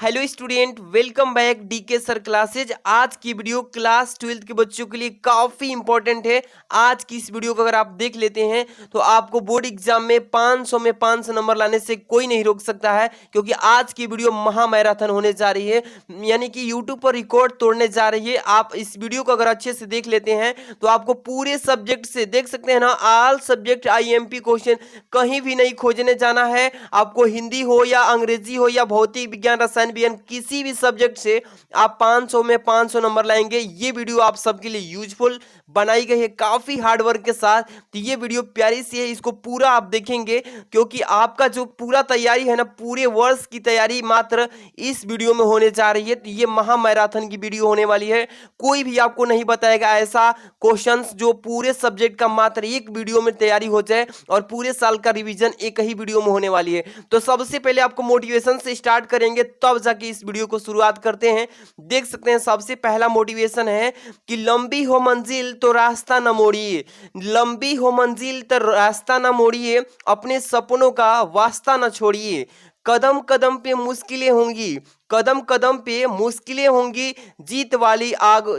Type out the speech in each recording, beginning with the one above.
Hello student, welcome back DK sir classes. आज की video class 12 के बच्चों के लिए काफ़ी इंपॉर्टेंट है। आज की इस वीडियो को अगर आप देख लेते हैं तो आपको बोर्ड एग्जाम में 500 में 500 नंबर लाने से कोई नहीं रोक सकता है, क्योंकि आज की वीडियो महा मैराथन होने जा रही है, यानी कि यूट्यूब पर रिकॉर्ड तोड़ने जा रही है। आप इस वीडियो को अगर अच्छे से देख लेते हैं तो आपको पूरे सब्जेक्ट से देख सकते हैं ना, ऑल सब्जेक्ट IMP क्वेश्चन कहीं भी नहीं खोजने जाना है। आपको हिंदी हो या अंग्रेजी हो या भौतिक विज्ञान रसायन विज्ञान किसी भी सब्जेक्ट से आप 500 में 500 नंबर लाएंगे। ये वीडियो आप सबके लिए यूजफुल बनाई गई है काफी हार्ड वर्क के साथ। तो ये वीडियो प्यारी सी है, इसको पूरा आप देखेंगे, क्योंकि आपका जो पूरा तैयारी है ना, पूरे वर्ष की तैयारी मात्र इस वीडियो में होने जा रही है। तो ये महा मैराथन की वीडियो होने वाली है। कोई भी आपको नहीं बताएगा ऐसा क्वेश्चंस जो पूरे सब्जेक्ट का मात्र एक वीडियो में तैयारी हो जाए, और पूरे साल का रिवीजन एक ही वीडियो में होने वाली है। तो सबसे पहले आपको मोटिवेशन से स्टार्ट करेंगे, तब जाके इस वीडियो को शुरुआत करते हैं। देख सकते हैं सबसे पहला मोटिवेशन है कि लंबी हो मंजिल तो रास्ता न मोड़िए, लंबी हो मंजिल तो रास्ता न मोड़िए, अपने सपनों का वास्ता न छोड़िए। कदम कदम पे मुश्किलें होंगी, कदम कदम पे मुश्किलें होंगी, जीत वाली आग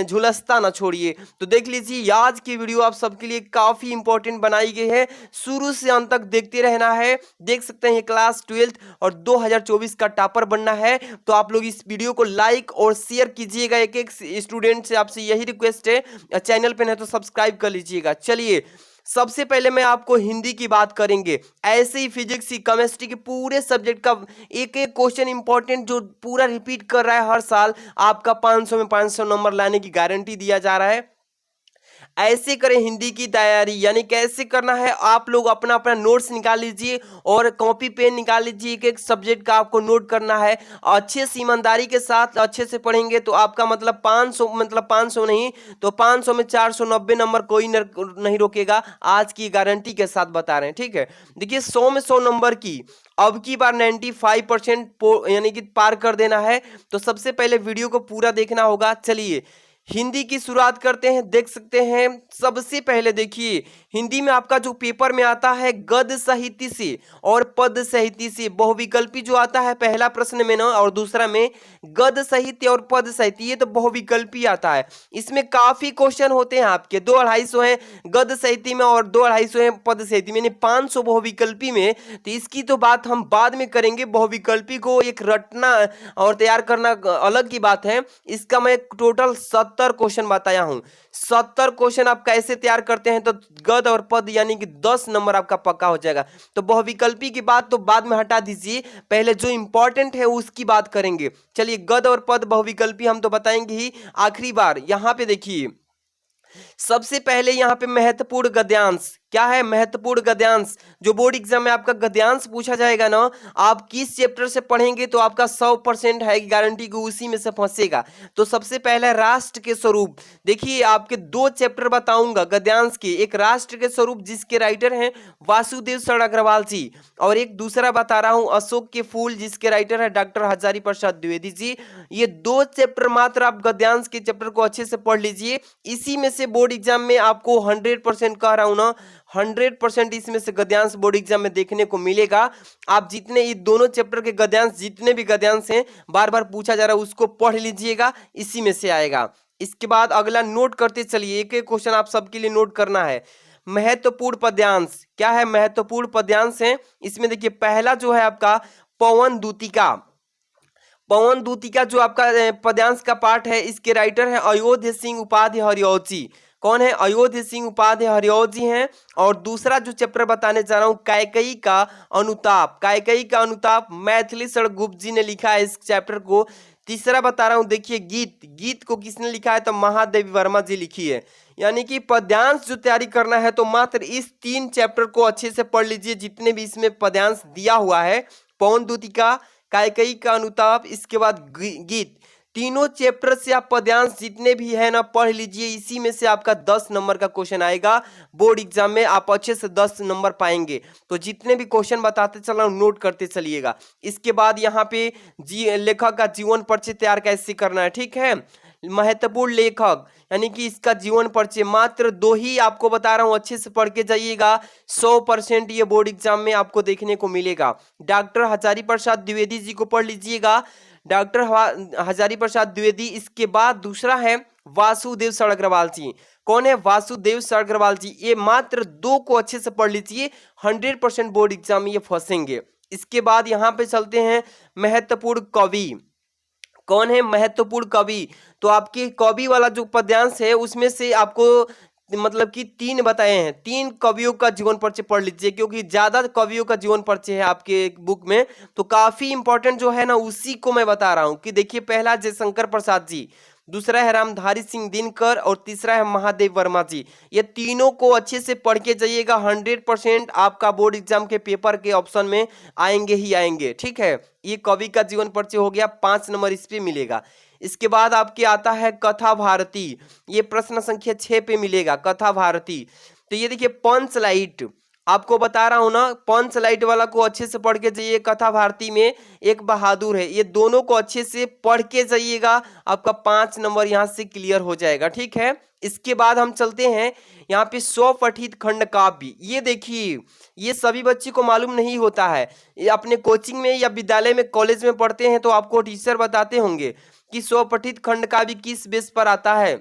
झुलसता ना छोड़िए। तो देख लीजिए, आज की वीडियो आप सबके लिए काफ़ी इंपॉर्टेंट बनाई गई है, शुरू से अंत तक देखते रहना है। देख सकते हैं ये क्लास 12 और 2024 का टॉपर बनना है, तो आप लोग इस वीडियो को लाइक और शेयर कीजिएगा। एक एक स्टूडेंट से आपसे यही रिक्वेस्ट है, चैनल पे नहीं तो सब्सक्राइब कर लीजिएगा। चलिए, सबसे पहले मैं आपको हिंदी की बात करेंगे, ऐसे ही फिजिक्स की केमिस्ट्री के पूरे सब्जेक्ट का एक एक क्वेश्चन इंपॉर्टेंट जो पूरा रिपीट कर रहा है हर साल, आपका 500 में 500 नंबर लाने की गारंटी दिया जा रहा है। ऐसे करें हिंदी की तैयारी, यानी कैसे करना है, आप लोग अपना अपना नोट्स निकाल लीजिए और कॉपी पेन निकाल लीजिए। एक एक सब्जेक्ट का आपको नोट करना है, अच्छे से ईमानदारी के साथ अच्छे से पढ़ेंगे तो आपका मतलब 500 नहीं तो 500 में 490 नंबर कोई नहीं रोकेगा। आज की गारंटी के साथ बता रहे हैं, ठीक है। देखिए, 100 में 100 नंबर की अब की बार 95% यानी कि पार कर देना है। तो सबसे पहले वीडियो को पूरा देखना होगा। चलिए हिंदी की शुरुआत करते हैं। देख सकते हैं सबसे पहले देखिए, हिंदी में आपका जो पेपर में आता है गद्य साहित्य से और पद साहित्य से बहुविकल्पी जो आता है पहला प्रश्न में ना, और दूसरा में गद्य साहित्य और पद साहित्य, ये तो बहुविकल्पी आता है। इसमें काफी क्वेश्चन होते हैं आपके, 2-250 हैं गद्य साहित्य में और 2-250 हैं पद साहित्य में, यानी 500 बहुविकल्पी में। तो इसकी तो बात हम बाद में करेंगे, बहुविकल्पी को एक रटना और तैयार करना अलग की बात है। इसका मैं टोटल 70 क्वेश्चन बताया हूं। 70 क्वेश्चन आप कैसे तैयार करते हैं, तो गद और पद यानी कि 10 नंबर आपका पक्का हो जाएगा। तो बहुविकल्पी की बात तो बाद में हटा दीजिए, पहले जो इंपॉर्टेंट है उसकी बात करेंगे। चलिए, गद और पद बहुविकल्पी हम तो बताएंगे ही आखिरी बार। यहां पे देखिए, सबसे पहले यहां पे महत्वपूर्ण गद्यांश क्या है, महत्वपूर्ण गद्यांश जो बोर्ड एग्जाम में आपका गद्यांश पूछा जाएगा ना, आप किस चैप्टर से पढ़ेंगे तो आपका 100% है गारंटी को उसी में से फंसेगा। तो सबसे पहला राष्ट्र के स्वरूप, देखिए आपके 2 चैप्टर बताऊंगा गद्यांश के, एक राष्ट्र के स्वरूप जिसके राइटर हैं वासुदेव शरण अग्रवाल जी, और एक दूसरा बता रहा हूं अशोक के फूल जिसके राइटर है डॉक्टर हजारी प्रसाद द्विवेदी जी। ये 2 चैप्टर मात्र आप गद्यांश के चैप्टर को अच्छे से पढ़ लीजिए, इसी में से बोर्ड एग्जाम में आपको 100% कह रहा हूं ना, 100% इसमें से गद्यांश बोर्ड एग्जाम में देखने को मिलेगा। आप जितने ये दोनों चैप्टर के गद्यांश, जितने भी गद्यांश हैं बार बार पूछा जा रहा है उसको पढ़ लीजिएगा, इसी में से आएगा। इसके बाद अगला नोट करते चलिए, एक एक क्वेश्चन आप सबके लिए नोट करना है। महत्वपूर्ण पद्यांश क्या है, महत्वपूर्ण पद्यांश है। इसमें देखिए पहला जो है आपका पवन दूतिका, पवन दूतिका जो आपका पद्यांश का पार्ट है, इसके राइटर है अयोध्या सिंह उपाध्याय हरिऔध जी। कौन है, अयोध्या सिंह उपाध्याय हरिऔध जी हैं। और दूसरा जो चैप्टर बताने जा रहा हूं कैकेयी का अनुताप, कैकेयी का अनुताप मैथिली शरण गुप्त जी ने लिखा है इस चैप्टर को। तीसरा बता रहा हूं, देखिए गीत, गीत को किसने लिखा है, तो महादेवी वर्मा जी लिखी है। यानी कि पद्यांश जो तैयारी करना है तो मात्र इस 3 चैप्टर को अच्छे से पढ़ लीजिए, जितने भी इसमें पद्यांश दिया हुआ है, पवन दूतिका, कैकेयी का अनुताप, इसके बाद गीत, तीनों चैप्टर से आप पद्यांश जितने भी है ना पढ़ लीजिए, इसी में से आपका 10 नंबर का क्वेश्चन आएगा बोर्ड एग्जाम में, आप अच्छे से 10 नंबर पाएंगे। तो जितने भी क्वेश्चन बताते चल रहा हूं नोट करते चलिएगा। इसके बाद यहाँ पे लेखक का जीवन परिचय तैयार कैसे करना है, ठीक है। महत्वपूर्ण लेखक यानी कि इसका जीवन परिचय, मात्र 2 ही आपको बता रहा हूं, अच्छे से पढ़ के जाइएगा। 100% ये बोर्ड एग्जाम में आपको देखने को मिलेगा। डॉक्टर हजारी प्रसाद द्विवेदी जी को पढ़ लीजिएगा, डॉक्टर हजारी प्रसाद द्विवेदी। इसके बाद दूसरा है वासुदेव सड़ग्रवाल जी। कौन है? वासुदेव सड़ग्रवाल जी। ये मात्र 2 को अच्छे से पढ़ लीजिए, 100% बोर्ड एग्जाम में ये फंसेंगे। इसके बाद यहाँ पे चलते हैं महत्वपूर्ण कवि। कौन है महत्वपूर्ण कवि? तो आपके कवि वाला जो पद्यांश है उसमें से आपको मतलब कि 3 बताए हैं, 3 कवियों का जीवन परिचय पढ़ लीजिए, क्योंकि ज्यादा कवियों का जीवन परिचय है आपके बुक में, तो काफी इंपॉर्टेंट जो है ना उसी को मैं बता रहा हूं। कि देखिए, पहला जयशंकर प्रसाद जी, दूसरा है रामधारी सिंह दिनकर और तीसरा है महादेव वर्मा जी। ये तीनों को अच्छे से पढ़ के जाइएगा, 100% आपका बोर्ड एग्जाम के पेपर के ऑप्शन में आएंगे ही आएंगे। ठीक है, ये कवि का जीवन परिचय हो गया, 5 नंबर इस पे मिलेगा। इसके बाद आपके आता है कथा भारती, ये प्रश्न संख्या 6 पे मिलेगा, कथा भारती। तो ये देखिए पंचलाइट, आपको बता रहा हूं ना, पंचलाइट वाला को अच्छे से पढ़ के जाइए। कथा भारती में एक बहादुर है, ये दोनों को अच्छे से पढ़ के जाइएगा, आपका 5 नंबर यहां से क्लियर हो जाएगा। ठीक है, इसके बाद हम चलते हैं यहाँ पे स्वपठित खंड काव्य। ये देखिए, ये सभी बच्चे को मालूम नहीं होता है, ये अपने कोचिंग में या विद्यालय में कॉलेज में पढ़ते हैं तो आपको टीचर बताते होंगे कि स्वपठित खंड काव्य किस बेस पर आता है।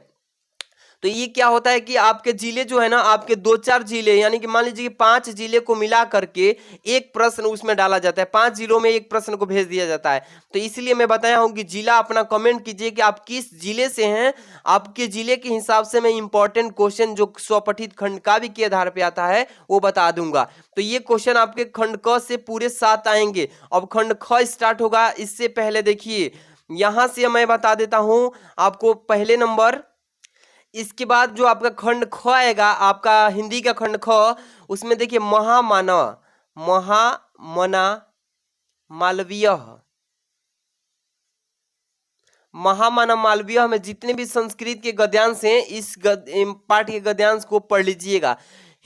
तो ये क्या होता है कि आपके जिले जो है ना, आपके 2-4 जिले, यानी कि मान लीजिए 5 जिले को मिला करके एक प्रश्न उसमें डाला जाता है, 5 जिलों में एक प्रश्न को भेज दिया जाता है। तो इसलिए मैं बताया हूं कि जिला अपना कमेंट कीजिए कि आप किस जिले से हैं, आपके जिले के हिसाब से मैं इंपॉर्टेंट क्वेश्चन जो स्वपठित खंड काव्य के आधार पर आता है वो बता दूंगा। तो ये क्वेश्चन आपके खंड क से पूरे 7 आएंगे। अब खंड ख स्टार्ट होगा, इससे पहले देखिए यहां से मैं बता देता हूं आपको पहले नंबर। इसके बाद जो आपका खंड ख आएगा, आपका हिंदी का खंड ख, उसमें देखिए महामना मालवीय, महामना मालवीय में जितने भी संस्कृत के गद्यांश हैं, इस पाठ के गद्यांश को पढ़ लीजिएगा।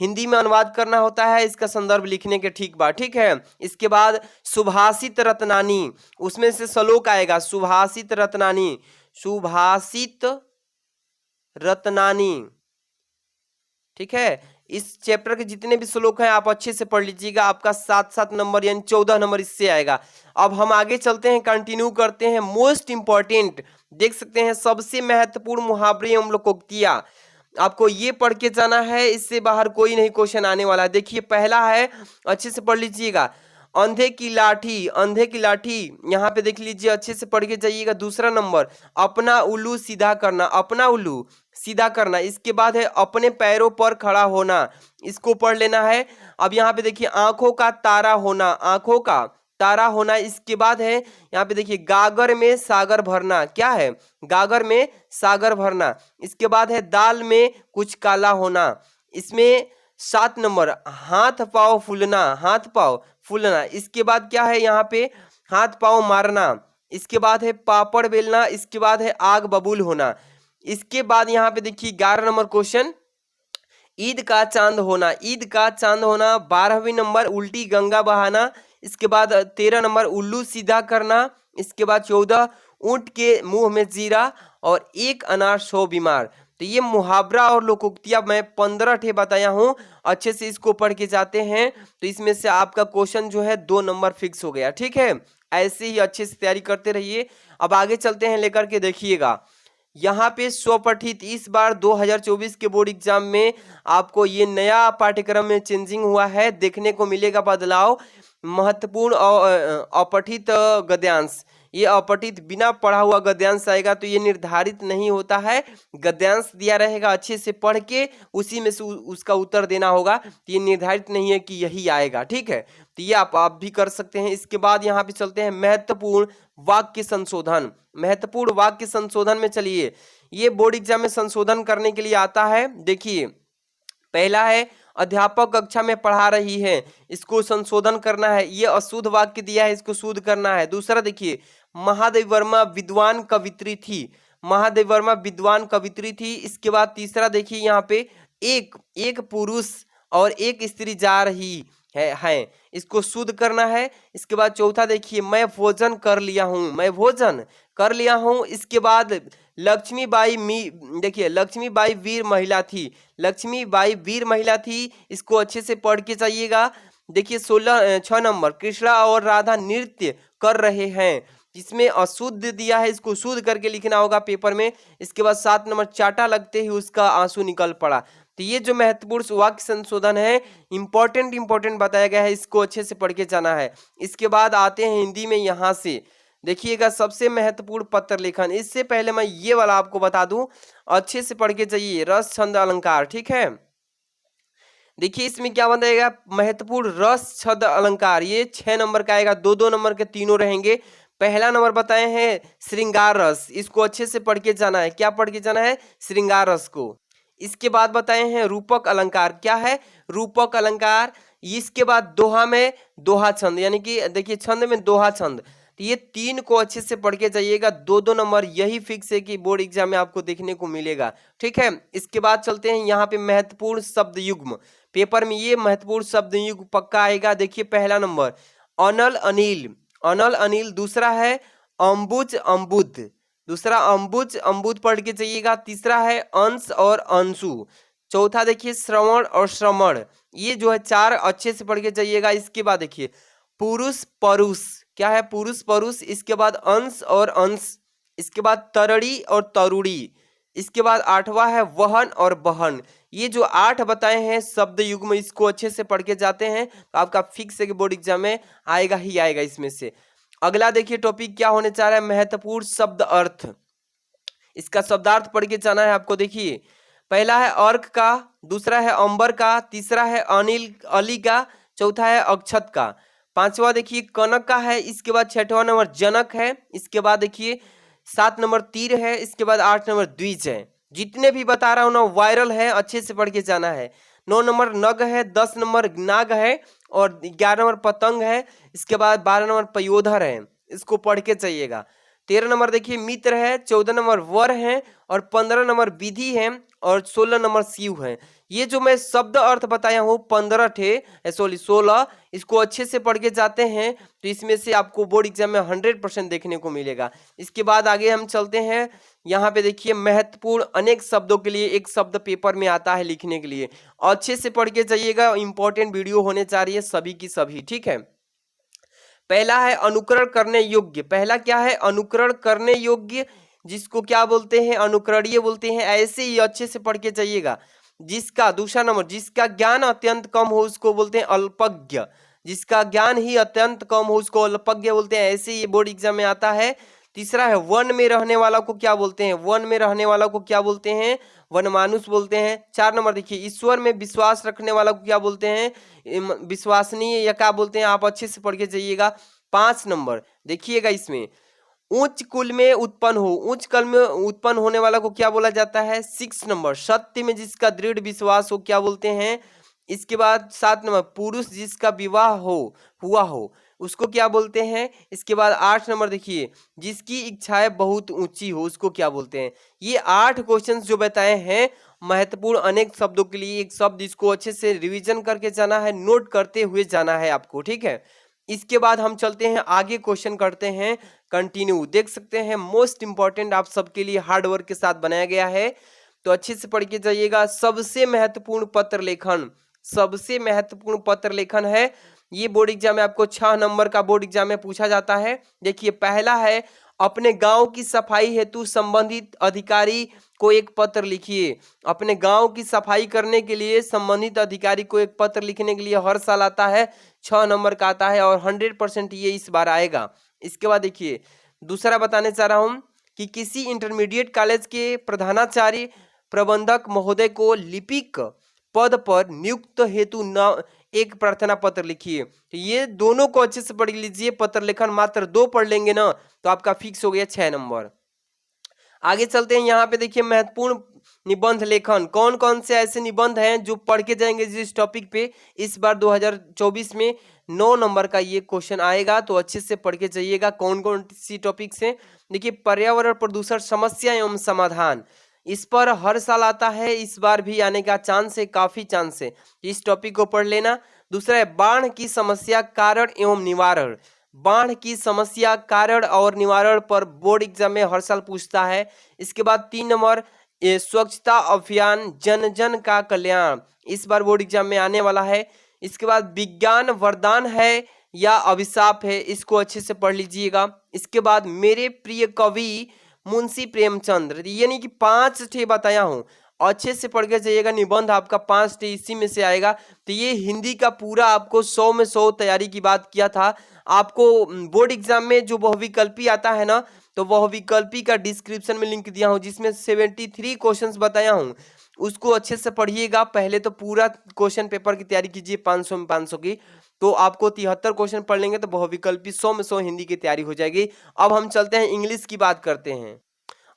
हिंदी में अनुवाद करना होता है, इसका संदर्भ लिखने के ठीक बात। ठीक है, इसके बाद सुभाषित रत्नानी, उसमें से श्लोक आएगा, सुभाषित रत्नानी, सुभाषित रत्नानी। ठीक है, इस चैप्टर के जितने भी श्लोक हैं आप अच्छे से पढ़ लीजिएगा, आपका 7-7 नंबर यानी 14 नंबर इससे आएगा। अब हम आगे चलते हैं, कंटिन्यू करते हैं। मोस्ट इंपॉर्टेंट देख सकते हैं, सबसे महत्वपूर्ण मुहावरे एवं लोकोक्तियां, आपको ये पढ़ के जाना है, इससे बाहर कोई नहीं क्वेश्चन आने वाला है। देखिए पहला है, अच्छे से पढ़ लीजिएगा, अंधे की लाठी, अंधे की लाठी, यहाँ पे देख लीजिए, अच्छे से पढ़ के जाइएगा। दूसरा नंबर, अपना उल्लू सीधा करना, अपना उल्लू सीधा करना। इसके बाद है अपने पैरों पर खड़ा होना, इसको पढ़ लेना है। अब यहाँ पे देखिए आंखों का तारा होना, आंखों का तारा होना। इसके बाद है यहाँ पे देखिए गागर में सागर भरना, क्या है? गागर में सागर भरना। इसके बाद है दाल में कुछ काला होना। इसमें 7 नंबर, हाथ पांव फूलना, हाथ पांव फूलना। इसके बाद क्या है यहाँ पे, हाथ पांव मारना। इसके बाद है पापड़ बेलना। इसके बाद है आग बबूल होना। इसके बाद यहाँ पे देखिए 11 नंबर क्वेश्चन, ईद का चांद होना, ईद का चांद होना। 12वीं नंबर, उल्टी गंगा बहाना। इसके बाद 13 नंबर, उल्लू सीधा करना। इसके बाद 14, ऊंट के मुंह में जीरा और एक अनार 100 बीमार। तो ये मुहावरा और लोकोक्तियां मैं 15 ठे बताया हूं, अच्छे से इसको पढ़ के जाते हैं तो इसमें से आपका क्वेश्चन जो है 2 नंबर फिक्स हो गया। ठीक है, ऐसे ही अच्छे से तैयारी करते रहिए। अब आगे चलते हैं, लेकर के देखिएगा यहाँ पे स्वपठित, इस बार 2024 के बोर्ड एग्जाम में आपको ये नया पाठ्यक्रम में चेंजिंग हुआ है, देखने को मिलेगा बदलाव। महत्वपूर्ण अपठित गद्यांश, ये अपठित बिना पढ़ा हुआ गद्यांश आएगा, तो ये निर्धारित नहीं होता है। गद्यांश दिया रहेगा, अच्छे से पढ़ के उसी में से उसका उत्तर देना होगा, तो ये निर्धारित नहीं है कि यही आएगा। ठीक है, तो ये आप भी कर सकते हैं। इसके बाद यहाँ पे चलते हैं महत्वपूर्ण वाक्य संशोधन। महत्वपूर्ण वाक्य संशोधन में चलिए, ये बोर्ड एग्जाम में संशोधन करने के लिए आता है। देखिए पहला है, अध्यापक कक्षा में पढ़ा रही है, इसको संशोधन करना है, ये अशुद्ध वाक्य दिया है, इसको शुद्ध करना है। दूसरा देखिए, महादेव वर्मा विद्वान कवित्री थी, महादेव वर्मा विद्वान कवित्री थी। इसके बाद तीसरा देखिए यहाँ पे, एक पुरुष और एक स्त्री जा रही, है, इसको शुद्ध करना है। इसके बाद चौथा देखिए, मैं भोजन कर लिया हूँ, मैं भोजन कर लिया हूँ। इसके बाद लक्ष्मीबाई देखिए लक्ष्मीबाई वीर महिला थी, लक्ष्मीबाई वीर महिला थी, इसको अच्छे से पढ़ के जाइएगा। देखिए 6 नंबर, कृष्णा और राधा नृत्य कर रहे हैं, इसमें अशुद्ध दिया है, इसको शुद्ध करके लिखना होगा पेपर में। इसके बाद 7 नंबर, चाटा लगते ही उसका आंसू निकल पड़ा। तो ये जो महत्वपूर्ण वाक्य संशोधन है, इंपॉर्टेंट बताया गया है, इसको अच्छे से पढ़ के जाना है। इसके बाद आते हैं हिंदी में, यहाँ से देखिएगा सबसे महत्वपूर्ण पत्र लेखन। इससे पहले मैं ये वाला आपको बता दूं, अच्छे से पढ़ के जाइए, रस छंद अलंकार, ठीक है। देखिए इसमें क्या बताएगा, महत्वपूर्ण रस छंद अलंकार, ये 6 नंबर का आएगा, 2-2 नंबर के तीनों रहेंगे। पहला नंबर बताए हैं श्रृंगार रस, इसको अच्छे से पढ़ के जाना है। क्या पढ़ के जाना है? श्रृंगार रस को। इसके बाद बताए हैं रूपक अलंकार, क्या है? रूपक अलंकार। इसके बाद दोहा में दोहा छंद, यानी कि देखिए छंद में दोहा छंद। तो ये 3 को अच्छे से पढ़ के जाइएगा, 2-2 नंबर यही फिक्स है कि बोर्ड एग्जाम में आपको देखने को मिलेगा, ठीक है। इसके बाद चलते हैं यहाँ पे महत्वपूर्ण शब्द युग्म, पेपर में ये महत्वपूर्ण शब्द युग्म पक्का आएगा। देखिए पहला नंबर अनल अनिल, अनल अनिल। दूसरा है अम्बुज अम्बुद, दूसरा अम्बुज अम्बुद पढ़ के जाइएगा। तीसरा है अंश और अंशु। चौथा देखिए श्रवण और श्रमण, ये जो है 4 अच्छे से पढ़ के जाइएगा। इसके बाद देखिए पुरुष परुष, क्या है? पुरुष परुष। इसके बाद अंश और अंश। इसके बाद तरड़ी और तरुड़ी। इसके बाद 8वां है वहन और बहन। ये जो 8 बताए हैं शब्द युग्म, इसको अच्छे से पढ़ के जाते हैं तो आपका फिक्स है कि बोर्ड एग्जाम में आएगा ही आएगा इसमें से। अगला देखिए टॉपिक क्या होने जा रहा है, महत्वपूर्ण शब्द अर्थ। इसका शब्दार्थ पढ़ के जाना है आपको। देखिए पहला है अर्क का, दूसरा है अंबर का, तीसरा है अनिल अली का, चौथा है अक्षत का, 5वां देखिए कनक का है। इसके बाद 6वां नंबर जनक है। इसके बाद देखिए 7 नंबर तीर है। इसके बाद 8 नंबर द्विज है। जितने भी बता रहा हूँ ना वायरल है, अच्छे से पढ़ के जाना है। 9 नंबर नग है, 10 नंबर नाग है और 11 नंबर पतंग है। इसके बाद 12 नंबर पयोधर है, इसको पढ़ के चाहिएगा। 13 नंबर देखिए मित्र है, 14 नंबर वर है और 15 नंबर विधि है और 16 नंबर शिव है। ये जो मैं शब्द अर्थ बताया हूँ 16, इसको अच्छे से पढ़ के जाते हैं तो इसमें से आपको बोर्ड एग्जाम में 100% देखने को मिलेगा। इसके बाद आगे हम चलते हैं, यहाँ पे देखिए महत्वपूर्ण अनेक शब्दों के लिए एक शब्द पेपर में आता है लिखने के लिए, अच्छे से पढ़ के जाइएगा। इंपॉर्टेंट वीडियो होने जा रही है सभी की सभी, ठीक है। पहला है अनुकरण करने योग्य, पहला क्या है? अनुकरण करने योग्य, जिसको क्या बोलते हैं? अनुकरणीय बोलते हैं। ऐसे ही अच्छे से पढ़ के जाइएगा। जिसका दूसरा नंबर, जिसका ज्ञान अत्यंत कम हो उसको बोलते हैं अल्पज्ञ, जिसका ज्ञान ही अत्यंत कम हो उसको अल्पज्ञ बोलते हैं। ऐसे ये बोर्ड एग्जाम में आता है। तीसरा है वन में रहने वाला को क्या बोलते हैं? वन में रहने वाला को क्या बोलते हैं? वनमानुष बोलते हैं। 4 नंबर देखिए ईश्वर में विश्वास रखने वाला को क्या बोलते हैं? विश्वसनीय या क्या बोलते हैं? आप अच्छे से पढ़ के जाइएगा। 5 नंबर देखिएगा, इसमें उच्च कुल में उत्पन्न हो, उच्च कुल में उत्पन्न होने वाला को क्या बोला जाता है? 6 नंबर सत्य में जिसका दृढ़ विश्वास हो क्या बोलते हैं? इसके बाद 7 नंबर पुरुष जिसका विवाह हुआ हो उसको क्या बोलते हैं? इसके बाद 8 नंबर देखिए जिसकी इच्छाएं बहुत ऊंची हो उसको क्या बोलते हैं? ये 8 क्वेश्चंस जो बताए हैं महत्वपूर्ण अनेक शब्दों के लिए, एक शब्द इसको अच्छे से रिवीजन करके जाना है, नोट करते हुए जाना है आपको, ठीक है। इसके बाद हम चलते हैं आगे, क्वेश्चन करते हैं कंटिन्यू। देख सकते हैं मोस्ट इंपॉर्टेंट आप सबके लिए हार्ड वर्क के साथ बनाया गया है, तो अच्छे से पढ़ के जाइएगा। सबसे महत्वपूर्ण पत्र लेखन, सबसे महत्वपूर्ण पत्र लेखन है ये बोर्ड एग्जाम में आपको 6 नंबर का बोर्ड एग्जाम में पूछा जाता है। देखिए पहला है अपने गांव की सफाई हेतु संबंधित अधिकारी को एक पत्र लिखिए। अपने गांव की सफाई करने के लिए संबंधित अधिकारी को एक पत्र लिखने के लिए हर साल आता है, 6 नंबर का आता है और 100% ये इस बार आएगा। इसके बाद देखिए दूसरा बताने चाह रहा हूँ कि किसी इंटरमीडिएट कॉलेज के प्रधानाचार्य प्रबंधक महोदय को लिपिक पद पर नियुक्त हेतु न एक प्रार्थना पत्र लिखिए। तो ये दोनों को अच्छे से पढ़ लीजिए। पत्र लेखन मात्र 2 पढ़ लेंगे ना तो आपका फिक्स हो गया 6 नंबर। आगे चलते हैं, यहाँ पे देखिए महत्वपूर्ण निबंध लेखन, कौन कौन से ऐसे निबंध हैं जो पढ़ के जाएंगे जिस टॉपिक पे इस बार 2024 में 9 नंबर का ये क्वेश्चन आएगा, तो अच्छे से पढ़ के जाइएगा। कौन कौन सी टॉपिक से? देखिए पर्यावरण प्रदूषण समस्या एवं समाधान, इस पर हर साल आता है, इस बार भी आने का चांस है, काफी चांस है। इस टॉपिक को पढ़ लेना। दूसरा है बाढ़ की समस्या, कारण एवं निवारण। बाढ़ की समस्या, कारण और निवारण पर बोर्ड एग्जाम में हर साल पूछता है। इसके बाद 3 नंबर स्वच्छता अभियान, जन जन का कल्याण, इस बार बोर्ड एग्जाम में आने वाला है। इसके बाद विज्ञान वरदान है या अभिशाप है, इसको अच्छे से पढ़ लीजिएगा। इसके बाद मेरे प्रिय कवि मुंशी प्रेमचंद्र, यानी कि 5 ठे बताया हूँ, अच्छे से पढ़ के जाइएगा। निबंध आपका 5 ठे इसी में से आएगा। तो ये हिंदी का पूरा आपको 100 में 100 तैयारी की बात किया था। आपको बोर्ड एग्जाम में जो बहुविकल्पी आता है ना, तो बहुविकल्पी का डिस्क्रिप्शन में लिंक दिया हूँ, जिसमें 73 क्वेश्चंस बताया हूँ, उसको अच्छे से पढ़िएगा। पहले तो पूरा क्वेश्चन पेपर की तैयारी कीजिए 500 में 500 की, तो आपको 73 क्वेश्चन पढ़ लेंगे तो बहुविकल्पी 100 में 100 हिंदी की तैयारी हो जाएगी। अब हम चलते हैं इंग्लिश की बात करते हैं।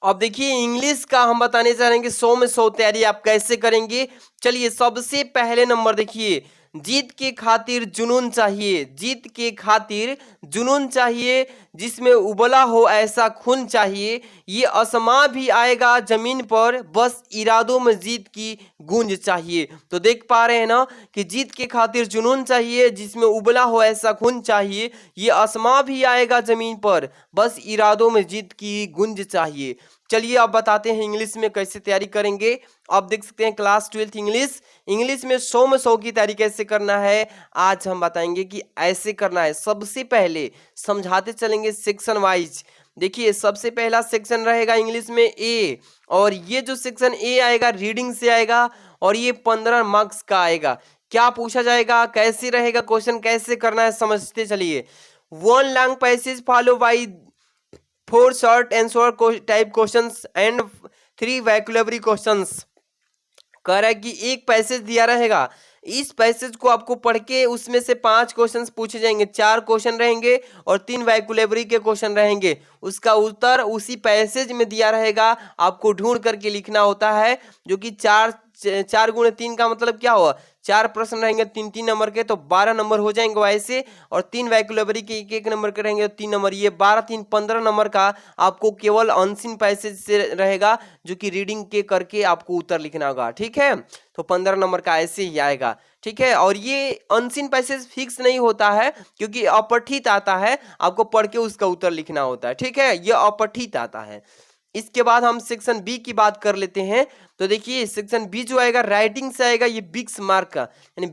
अब देखिए इंग्लिश का हम बताने जा रहे हैं कि 100 में 100 तैयारी आप कैसे करेंगे। चलिए सबसे पहले नंबर देखिए, जीत के खातिर जुनून चाहिए, जीत के खातिर जुनून चाहिए, जिसमें उबला हो ऐसा खून चाहिए, ये आसमां भी आएगा जमीन पर, बस इरादों में जीत की गूंज चाहिए। तो देख पा रहे हैं ना कि जीत के खातिर जुनून चाहिए, जिसमें उबला हो ऐसा खून चाहिए, ये आसमां भी आएगा जमीन पर, बस इरादों में जीत की गूंज चाहिए। चलिए अब बताते हैं इंग्लिश में कैसे तैयारी करेंगे। आप देख सकते हैं क्लास 12 इंग्लिश, इंग्लिश में 100 में 100 की तैयारी कैसे करना है आज हम बताएंगे कि ऐसे करना है। सबसे पहले समझाते चलेंगे सेक्शन वाइज। देखिए सबसे पहला सेक्शन रहेगा इंग्लिश में ए, और ये जो सेक्शन ए आएगा रीडिंग से आएगा, और ये 15 मार्क्स का आएगा। क्या पूछा जाएगा, कैसे रहेगा क्वेश्चन, कैसे करना है समझते चलिए। 1 long passage follow by 4 short answer type questions and 3 vocabulary questions. कह रहा है कि एक पैसेज दिया रहेगा, इस पैसेज को आपको पढ़ के उसमें से 5 क्वेश्चंस पूछे जाएंगे, 4 क्वेश्चन रहेंगे और 3 वोकैबुलरी के क्वेश्चन रहेंगे। उसका उत्तर उसी पैसेज में दिया रहेगा, आपको ढूंढ करके लिखना होता है, जो कि 4 गुणे 3 का मतलब क्या हुआ, 4 प्रश्न रहेंगे 3-3 नंबर के, तो 12 नंबर हो जाएंगे वैसे, और 3 वोकैबुलरी के 1-1 नंबर के रहेंगे 3 नंबर, ये 12-3 15 नंबर का आपको केवल अनसीन पैसेज से रहेगा, जो कि रीडिंग के करके आपको उत्तर लिखना होगा। ठीक है, तो 15 नंबर का ऐसे ही आएगा। ठीक है, और ये अनसीन पैसेज फिक्स नहीं होता है, क्योंकि अपठित आता है, आपको पढ़ के उसका उत्तर लिखना होता है। ठीक है, ये अपठित आता है। इसके बाद हम सेक्शन बी की बात कर लेते हैं। तो देखिए सेक्शन बी जो आएगा राइटिंग से आएगा, ये 20 मार्क का, यानी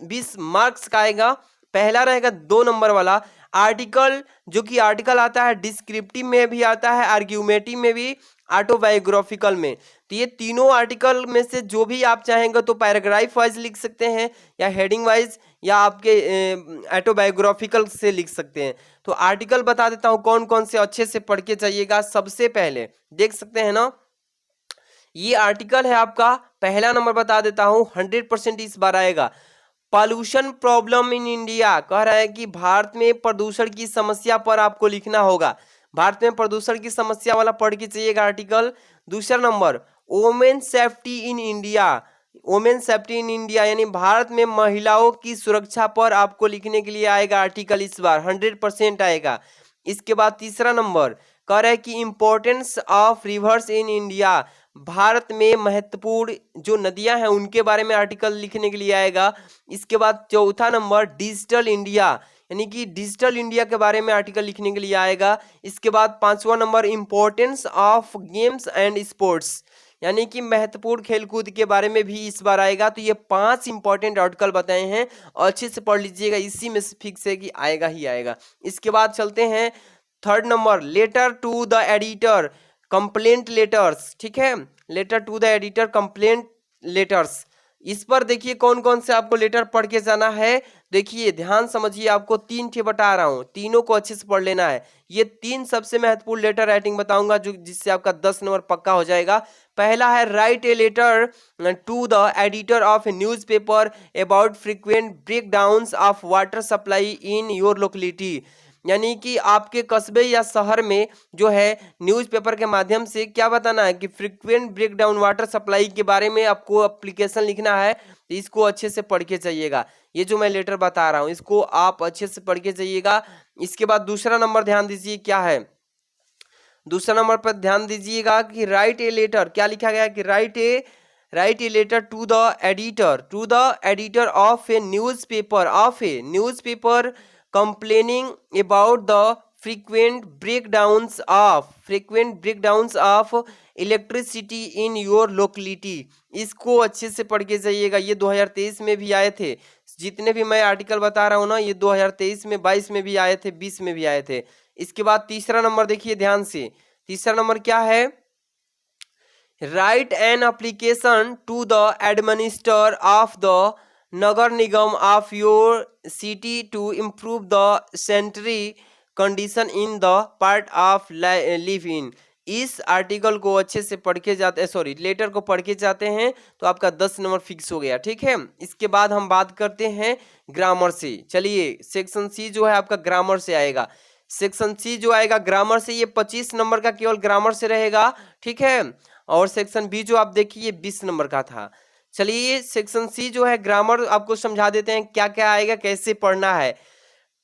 20 मार्क्स का आएगा। पहला रहेगा 2 नंबर वाला आर्टिकल, जो कि आर्टिकल आता है डिस्क्रिप्टिव में भी आता है, आर्ग्यूमेटिव में भी, ऑटोबायोग्राफिकल में। तो ये तीनों आर्टिकल में से जो भी आप चाहेंगे तो पैराग्राफ वाइज लिख सकते हैं, या हेडिंग वाइज, या आपके ऑटोबायोग्राफिकल से लिख सकते हैं। तो आर्टिकल बता देता हूँ कौन कौन से, अच्छे से पढ़ के जाइएगा। सबसे पहले देख सकते हैं ना, ये आर्टिकल है आपका, पहला नंबर बता देता हूँ, 100% इस बार आएगा। पॉल्यूशन प्रॉब्लम इन इंडिया, कह रहा है कि भारत में प्रदूषण की समस्या पर आपको लिखना होगा। भारत में प्रदूषण की समस्या वाला पढ़ के चाहिएगा आर्टिकल। दूसरा number women safety in India, women safety in India, यानी भारत में महिलाओं की सुरक्षा पर आपको लिखने के लिए आएगा आर्टिकल, इस बार 100% आएगा। इसके बाद तीसरा नंबर कह रहा है कि importance of reverse in India, Bharat में महत्वपूर्ण जो नदियां हैं उनके बारे में आर्टिकल लिखने के लिए आएगा। इसके बाद चौथा नंबर डिजिटल इंडिया, यानी कि डिजिटल इंडिया के बारे में आर्टिकल लिखने के लिए आएगा। इसके बाद 5वां number importance of games and sports, यानी कि महत्वपूर्ण खेलकूद के बारे में भी इस बार आएगा। तो ये 5 इंपॉर्टेंट आर्टिकल बताए हैं, अच्छे से पढ़ लीजिएगा, इसी में से फिक्स है कि आएगा ही आएगा। इसके बाद चलते हैं 3rd number letter to the editor complaint letters. ठीक है, letter to the editor complaint letters, इस पर देखिए कौन कौन से आपको लेटर पढ़ के जाना है। देखिए ध्यान समझिए, आपको 3 ठे बता रहा हूँ, तीनों को अच्छे से पढ़ लेना है। ये 3 सबसे महत्वपूर्ण लेटर राइटिंग बताऊंगा, जो जिससे आपका 10 नंबर पक्का हो जाएगा। पहला है write a letter to the editor of a newspaper about frequent breakdowns of water supply in your locality, यानी कि आपके कस्बे या शहर में जो है न्यूज़पेपर के माध्यम से क्या बताना है कि फ्रीक्वेंट ब्रेकडाउन वाटर सप्लाई के बारे में आपको एप्लीकेशन लिखना है। तो इसको अच्छे से पढ़ के जाइएगा, ये जो मैं लेटर बता रहा हूँ इसको आप अच्छे से पढ़ के जाइएगा। इसके बाद दूसरा नंबर ध्यान दीजिए क्या है, दूसरा नंबर पर ध्यान दीजिएगा कि राइट ए लेटर, क्या लिखा गया है कि write a letter to the editor of a newspaper complaining about the frequent breakdowns of electricity in your locality. इसको अच्छे से पढ़ के जाइएगा, ये 2023 में भी आए थे। जितने भी मैं आर्टिकल बता रहा हूँ ना, ये 2023 में, 22 में भी आए थे, 20 में भी आए थे। इसके बाद तीसरा नंबर देखिए ध्यान से, तीसरा नंबर क्या है, write an application to the administer of the नगर निगम of your city to improve the sanitary condition in the part of live in. इस आर्टिकल को अच्छे से पढ़ के जाते, सॉरी लेटर को पढ़ के जाते हैं तो आपका 10 नंबर फिक्स हो गया, ठीक है। इसके बाद हम बात करते हैं ग्रामर से। चलिए सेक्शन सी जो है आपका ग्रामर से आएगा। सेक्शन सी जो आएगा ग्रामर से, ये 25 नंबर का केवल ग्रामर से रहेगा, ठीक है। और सेक्शन बी जो आप देखिए 20 नंबर का था। चलिए सेक्शन सी जो है ग्रामर आपको समझा देते हैं क्या क्या आएगा, कैसे पढ़ना है।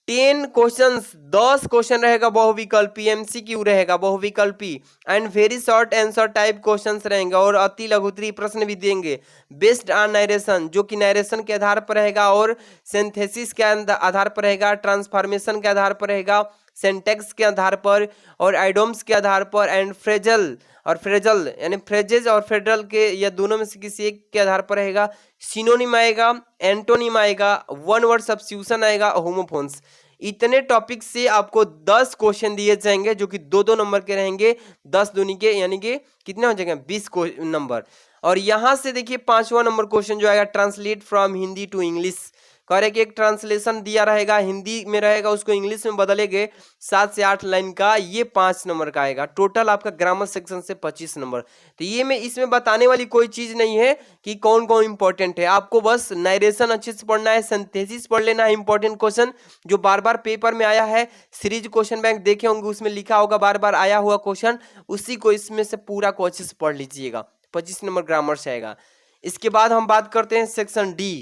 10 क्वेश्चंस, 10 क्वेश्चन रहेगा बहुविकल्पी, एमसीक्यू रहेगा बहुविकल्पी, and very short answer type questions रहेंगे, और अति लघुत्तरीय प्रश्न भी देंगे बेस्ड ऑन नरेशन, जो कि नरेशन के आधार पर रहेगा, और सिंथेसिस के आधार पर रहेगा, ट्रांसफॉर्मेशन के आधार पर रहेगा, सिंटैक्स के आधार पर, और आइडोम्स के आधार पर, एंड फ्रेजल यानी फ्रेजेज और फेडरल के या दोनों में से किसी एक के आधार पर रहेगा। सिनोनिम आएगा, एंटोनिम आएगा, वन वर्ड सब्स्टिट्यूशन आएगा, होमोफोन्स। इतने टॉपिक से आपको 10 क्वेश्चन दिए जाएंगे जो कि 2-2 नंबर के रहेंगे, 10 दूनी के यानी कि कितने हो जाएंगे 20 नंबर। और यहां से देखिए 5वां नंबर क्वेश्चन जो आएगा, translate from Hindi to English. कह रहे कि एक ट्रांसलेशन दिया रहेगा, हिंदी में रहेगा, उसको इंग्लिश में बदलेंगे, 7 से 8 लाइन का, ये 5 नंबर का आएगा। टोटल आपका ग्रामर सेक्शन से 25 नंबर। तो ये में इसमें बताने वाली कोई चीज नहीं है कि कौन कौन इंपॉर्टेंट है, आपको बस नरेशन अच्छे से पढ़ना है, सिंथेसिस पढ़ लेना है, इंपॉर्टेंट क्वेश्चन जो बार बार पेपर में आया है, सीरीज क्वेश्चन बैंक देखे होंगे, उसमें लिखा होगा बार बार आया हुआ क्वेश्चन, उसी को इसमें से पूरा को अच्छे से पढ़ लीजिएगा। 25 नंबर ग्रामर से आएगा। इसके बाद हम बात करते हैं सेक्शन डी।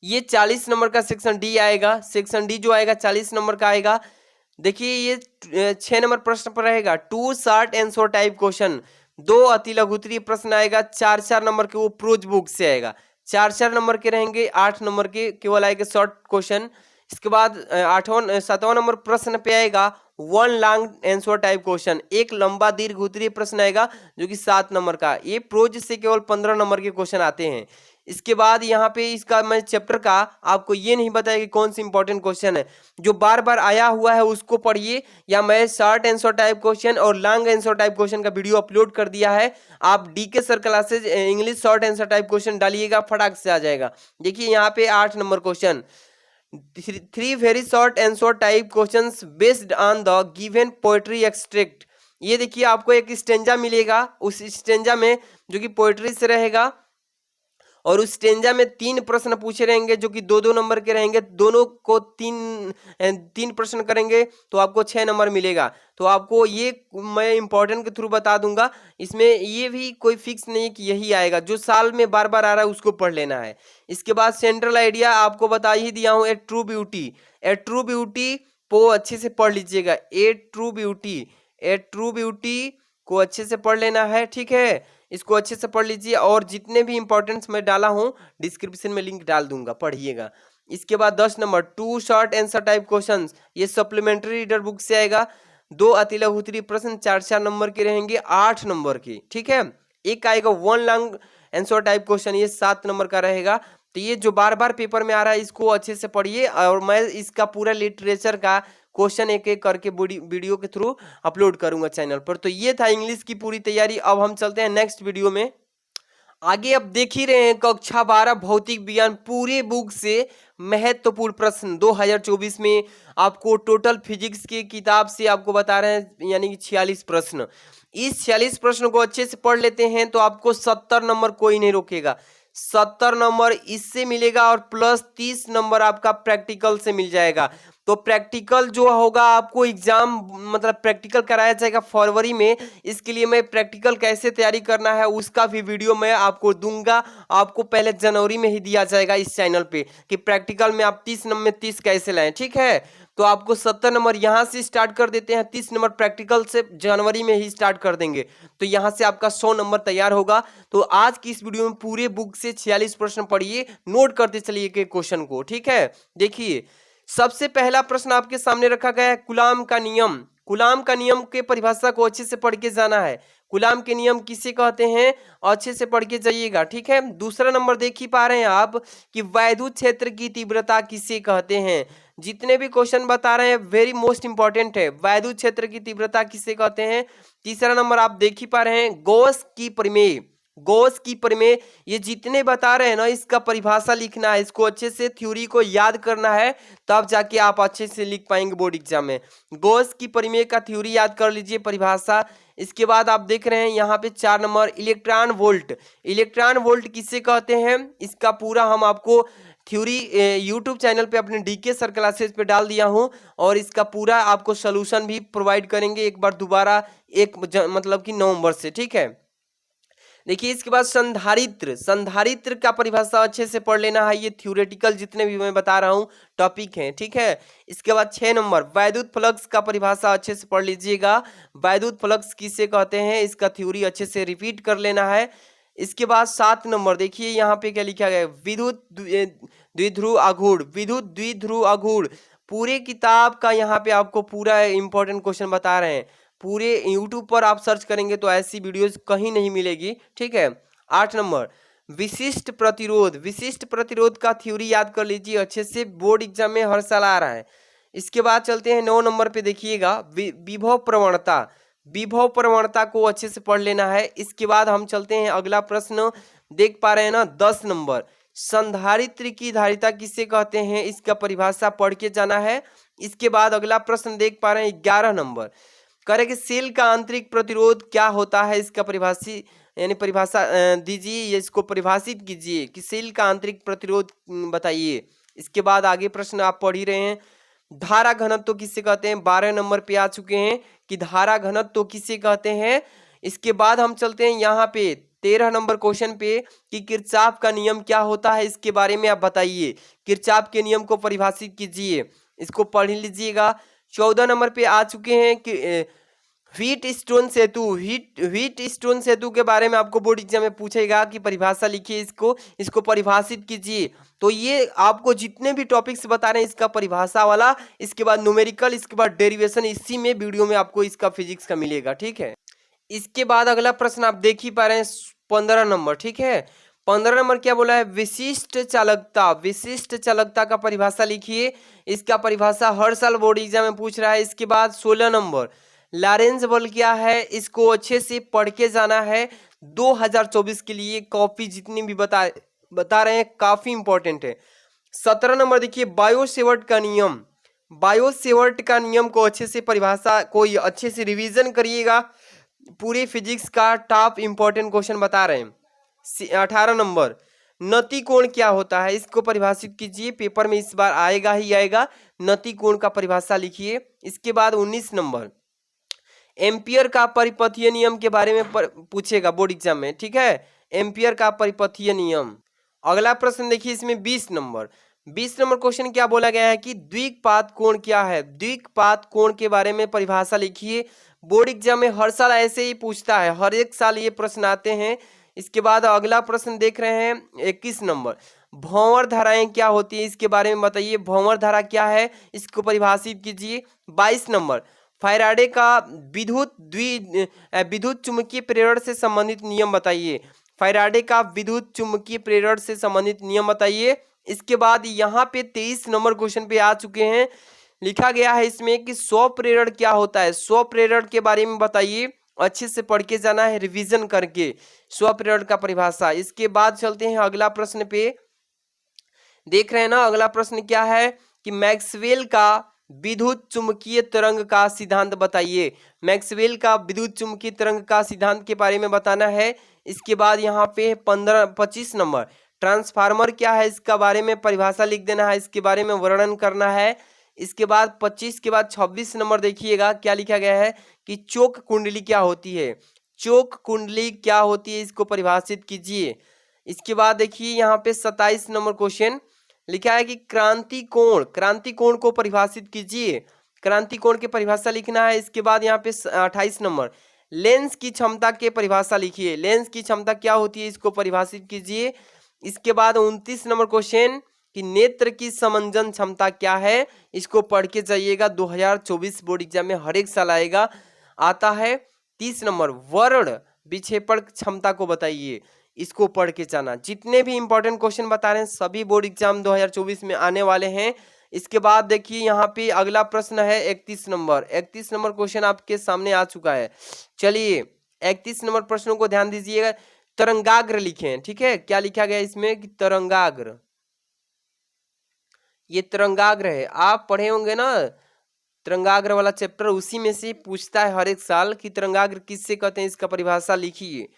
ये 40 नंबर का सेक्शन डी आएगा। सेक्शन डी जो आएगा 40 नंबर का आएगा। देखिए ये 6 नंबर प्रश्न पर रहेगा, 2 शॉर्ट आंसर टाइप क्वेश्चन, 2 अति लघुत्तरीय प्रश्न आएगा, 4-4 नंबर के वो प्रोज बुक से आएगा, 4-4 नंबर के रहेंगे, 8 नंबर के केवल आएगा शॉर्ट क्वेश्चन। इसके बाद 7वां नंबर प्रश्न पे आएगा 1 लॉन्ग आंसर टाइप क्वेश्चन, एक लंबा दीर्घ उत्तरीय प्रश्न आएगा जो कि 7 नंबर का। ये प्रोज से केवल 15 नंबर के क्वेश्चन आते हैं। इसके बाद यहाँ पे इसका मैं चैप्टर का आपको ये नहीं बताया कि कौन सी इंपॉर्टेंट क्वेश्चन है, जो बार बार आया हुआ है उसको पढ़िए, या मैं शॉर्ट आंसर टाइप क्वेश्चन और लॉन्ग आंसर टाइप क्वेश्चन का वीडियो अपलोड कर दिया है। आप DK sir classes English short answer type question डालिएगा, फटाक से आ जाएगा। देखिए यहाँ पे 8 number question, 3 very short answer type questions based on the given poetry extract. ये देखिए आपको एक स्टेंजा मिलेगा, उस स्टेंजा में जो कि पोएट्री से रहेगा, और उस स्टेंजा में 3 प्रश्न पूछे रहेंगे जो कि 2-2 नंबर के रहेंगे, दोनों को 3 प्रश्न करेंगे तो आपको 6 नंबर मिलेगा। तो आपको ये मैं इंपॉर्टेंट के थ्रू बता दूंगा, इसमें ये भी कोई फिक्स नहीं कि यही आएगा, जो साल में बार बार आ रहा है उसको पढ़ लेना है। इसके बाद सेंट्रल आइडिया आपको बता ही दिया हूँ, ए ट्रू ब्यूटी को अच्छे से पढ़ लीजिएगा, ए ट्रू ब्यूटी को अच्छे से पढ़ लेना है, ठीक है, इसको अच्छे से पढ़ लीजिए। और जितने भी इंपॉर्टेंट्स मैं डाला हूं डिस्क्रिप्शन में लिंक डाल दूंगा, पढ़िएगा। इसके बाद 10 number 2 short answer type questions, ये सप्लीमेंट्री रीडर बुक से आएगा, 2 अति लघुत्तरीय प्रश्न 4-4 नंबर के रहेंगे, 8 नंबर के, ठीक है। एक आएगा 1 लॉन्ग आंसर टाइप क्वेश्चन, ये 7 नंबर का रहेगा। तो ये जो बार बार पेपर में आ रहा है इसको अच्छे से पढ़िए, और मैं इसका पूरा लिटरेचर का क्वेश्चन एक एक करके वीडियो के थ्रू अपलोड करूंगा चैनल पर। तो ये था इंग्लिश की पूरी तैयारी। अब हम चलते हैं नेक्स्ट वीडियो में आगे। अब देख ही रहे हैं कक्षा 12 भौतिक विज्ञान पूरे बुक से महत्वपूर्ण प्रश्न 2024 में आपको टोटल फिजिक्स की किताब से आपको बता रहे हैं, यानी कि 46 प्रश्न। इस 46 प्रश्न को अच्छे से पढ़ लेते हैं तो आपको 70 नंबर कोई नहीं रोकेगा, 70 नंबर इससे मिलेगा, और प्लस 30 नंबर आपका प्रैक्टिकल से मिल जाएगा। तो प्रैक्टिकल जो होगा आपको एग्जाम मतलब प्रैक्टिकल कराया जाएगा फरवरी में। इसके लिए मैं प्रैक्टिकल कैसे तैयारी करना है उसका भी वीडियो मैं आपको दूंगा, आपको पहले जनवरी में ही दिया जाएगा इस चैनल पे कि प्रैक्टिकल में आप 30 नंबर में 30 कैसे लाएं, ठीक है। तो आपको 70 नंबर यहाँ से स्टार्ट कर देते हैं, 30 नंबर प्रैक्टिकल से जनवरी में ही स्टार्ट कर देंगे, तो यहाँ से आपका 100 नंबर तैयार होगा। तो आज की इस वीडियो में पूरे बुक से 46 प्रश्न पढ़िए, नोट करते चलिए के क्वेश्चन को, ठीक है। देखिए सबसे पहला प्रश्न आपके सामने रखा गया है कुलाम का नियम। कुलाम का नियम के परिभाषा को अच्छे से पढ़ के जाना है। कुलाम के नियम किसे कहते हैं, अच्छे से पढ़ के जाइएगा, ठीक है। दूसरा नंबर देख ही पा रहे हैं आप कि वैद्युत क्षेत्र की तीव्रता किसे कहते हैं। जितने भी क्वेश्चन बता रहे हैं वेरी मोस्ट इंपॉर्टेंट है, वैद्युत क्षेत्र की तीव्रता किसे कहते हैं। तीसरा नंबर आप देख ही पा रहे हैं गॉस की प्रमेय। गॉस की प्रमेय, ये जितने बता रहे हैं ना इसका परिभाषा लिखना है, इसको अच्छे से थ्योरी को याद करना है, तब जाके आप अच्छे से लिख पाएंगे बोर्ड एग्जाम में। गॉस की प्रमेय का थ्योरी याद कर लीजिए, परिभाषा। इसके बाद आप देख रहे हैं यहाँ पे 4 number electron volt. Electron volt किसे कहते हैं, इसका पूरा हम आपको थ्योरी यूट्यूब चैनल पे अपने डीके सर क्लासेस पे डाल दिया हूँ, और इसका पूरा आपको सोल्यूशन भी प्रोवाइड करेंगे एक बार दोबारा, मतलब कि नवंबर से, ठीक है। देखिए इसके बाद संधारित्र। संधारित्र का परिभाषा अच्छे से पढ़ लेना है, ये थ्योरेटिकल जितने भी मैं बता रहा हूँ टॉपिक हैं, ठीक है। इसके बाद 6 नंबर वैद्युत फ्लक्स का परिभाषा अच्छे से पढ़ लीजिएगा। वैद्युत फ्लक्स किसे कहते हैं, इसका थ्योरी अच्छे से रिपीट कर लेना है। इसके बाद 7 नंबर देखिए यहाँ पे क्या लिखा गया है, विद्युत द्विध्रुव आघूर्ण। विद्युत द्विध्रुव आघूर्ण पूरे किताब का यहाँ पे आपको पूरा इंपॉर्टेंट क्वेश्चन बता रहे हैं। पूरे YouTube पर आप सर्च करेंगे तो ऐसी वीडियोस कहीं नहीं मिलेगी, ठीक है। 8 नंबर विशिष्ट प्रतिरोध। विशिष्ट प्रतिरोध का थ्योरी याद कर लीजिए अच्छे से, बोर्ड एग्जाम में हर साल आ रहा है। इसके बाद चलते हैं 9 नंबर पे, देखिएगा विभव प्रवणता। विभव प्रवणता को अच्छे से पढ़ लेना है। इसके बाद हम चलते हैं अगला प्रश्न, देख पा रहे हैं ना 10 नंबर संधारित्र की धारिता किसे कहते हैं, इसका परिभाषा पढ़ के जाना है। इसके बाद अगला प्रश्न देख पा रहे हैं 11 नंबर, करें कि सेल का आंतरिक प्रतिरोध क्या होता है, इसका परिभाषा दीजिए, इसको परिभाषित कीजिए कि सेल का आंतरिक प्रतिरोध बताइए। इसके बाद आगे प्रश्न आप पढ़ ही रहे हैं, धारा घनत्व तो किसे कहते हैं, 12 नंबर पे आ चुके हैं कि धारा घनत्व तो किसे कहते हैं। इसके बाद हम चलते हैं यहाँ पे 13 नंबर क्वेश्चन पे कि किरचॉफ का नियम क्या होता है, इसके बारे में आप बताइए। किरचॉफ के नियम को परिभाषित कीजिए, इसको पढ़ लीजिएगा। 14 नंबर पे आ चुके हैं कि व्हीट स्टोन सेतु। व्हीट स्टोन सेतु के बारे में आपको बोर्ड एग्जाम में पूछेगा कि परिभाषा लिखिए, इसको परिभाषित कीजिए। तो ये आपको जितने भी टॉपिक्स बता रहे हैं इसका परिभाषा वाला, इसके बाद न्यूमेरिकल, इसके बाद डेरिवेशन, इसी में वीडियो में आपको इसका फिजिक्स का मिलेगा, ठीक है। इसके बाद अगला प्रश्न आप देख ही पा रहे हैं 15 नंबर, ठीक है। 15 नंबर क्या बोला है, विशिष्ट चालकता। विशिष्ट चालकता का परिभाषा लिखिए, इसका परिभाषा हर साल बोर्ड एग्जाम में पूछ रहा है। इसके बाद 16 नंबर लॉरेंज बल क्या है, इसको अच्छे से पढ़ के जाना है। 2024 के लिए कॉपी जितनी भी बता रहे हैं काफी इंपॉर्टेंट है। 17 नंबर देखिए बायोसेवर्ट का नियम। बायोसेवर्ट का नियम को अच्छे से परिभाषा को अच्छे से रिवीजन करिएगा, पूरे फिजिक्स का टॉप इंपॉर्टेंट क्वेश्चन बता रहे हैं। 18 नंबर नति कोण क्या होता है, इसको परिभाषित कीजिए, पेपर में इस बार आएगा ही आएगा। नति कोण का परिभाषा लिखिए। इसके बाद 19 नंबर एम्पियर का परिपथीय नियम के बारे में पूछेगा बोर्ड एग्जाम में, ठीक है। एम्पियर का परिपथीय नियम। अगला प्रश्न देखिए इसमें 20 नंबर क्वेश्चन क्या बोला गया है कि द्विघात कोण क्या है। द्विघात कोण के बारे में परिभाषा लिखिए। बोर्ड एग्जाम में हर साल ऐसे ही पूछता है, हर एक साल ये प्रश्न आते हैं। इसके बाद अगला प्रश्न देख रहे हैं 21 नंबर भंवर धाराएं क्या होती है, इसके बारे में बताइए। भंवर धारा क्या है, इसको परिभाषित कीजिए। 22 नंबर फैराडे का विद्युत चुम्बकीय प्रेरण से संबंधित नियम बताइए। फैराडे का विद्युत चुम्बकीय प्रेरण से संबंधित नियम बताइए। इसके बाद यहाँ पे 23 नंबर क्वेश्चन पे आ चुके हैं, लिखा गया है इसमें कि स्व प्रेरण क्या होता है, स्व प्रेरण के बारे में बताइए। अच्छे से पढ़ के जाना है रिवीजन करके स्व प्रेरण का परिभाषा। इसके बाद चलते हैं अगला प्रश्न पे, देख रहे हैं ना अगला प्रश्न क्या है कि मैक्सवेल का विद्युत चुम्बकीय तरंग का सिद्धांत बताइए। मैक्सवेल का विद्युत चुम्बकीय तरंग का सिद्धांत के बारे में बताना है। इसके बाद यहाँ पे 25 नंबर ट्रांसफार्मर क्या है, इसका बारे में परिभाषा लिख देना है, इसके बारे में वर्णन करना है। इसके बाद 25 के बाद 26 नंबर देखिएगा क्या लिखा गया है कि चोक कुंडली क्या होती है। चोक कुंडली क्या होती है, इसको परिभाषित कीजिए। इसके बाद देखिए यहाँ पे 27 नंबर क्वेश्चन लिखा है कि क्रांति कोण को परिभाषित कीजिए। क्रांति कोण की परिभाषा लिखना है। इसके बाद यहाँ पे 28 नंबर लेंस की क्षमता के परिभाषा लिखिए। लेंस की क्षमता क्या होती है, इसको परिभाषित कीजिए। इसके बाद 29 नंबर क्वेश्चन कि नेत्र की समंजन क्षमता क्या है, इसको पढ़ के जाइएगा। 2024 बोर्ड एग्जाम में हर एक साल आता है। 30 नंबर वर्ण विक्षेपण क्षमता को बताइए, इसको पढ़ के जाना। जितने भी इंपॉर्टेंट क्वेश्चन बता रहे हैं सभी बोर्ड एग्जाम 2024 में आने वाले हैं। इसके बाद देखिए यहाँ पे अगला प्रश्न है 31 नंबर। 31 नंबर क्वेश्चन आपके सामने आ चुका है। चलिए 31 नंबर प्रश्नों को ध्यान दीजिएगा। तरंगाग्र लिखे, ठीक है। क्या लिखा गया इसमें कि तरंगाग्र, ये तरंगाग्र है। आप पढ़े होंगे ना तरंगाग्र वाला चैप्टर, उसी में से पूछता है हर एक साल कि तरंगाग्र किससे कहते हैं, इसका परिभाषा लिखिए।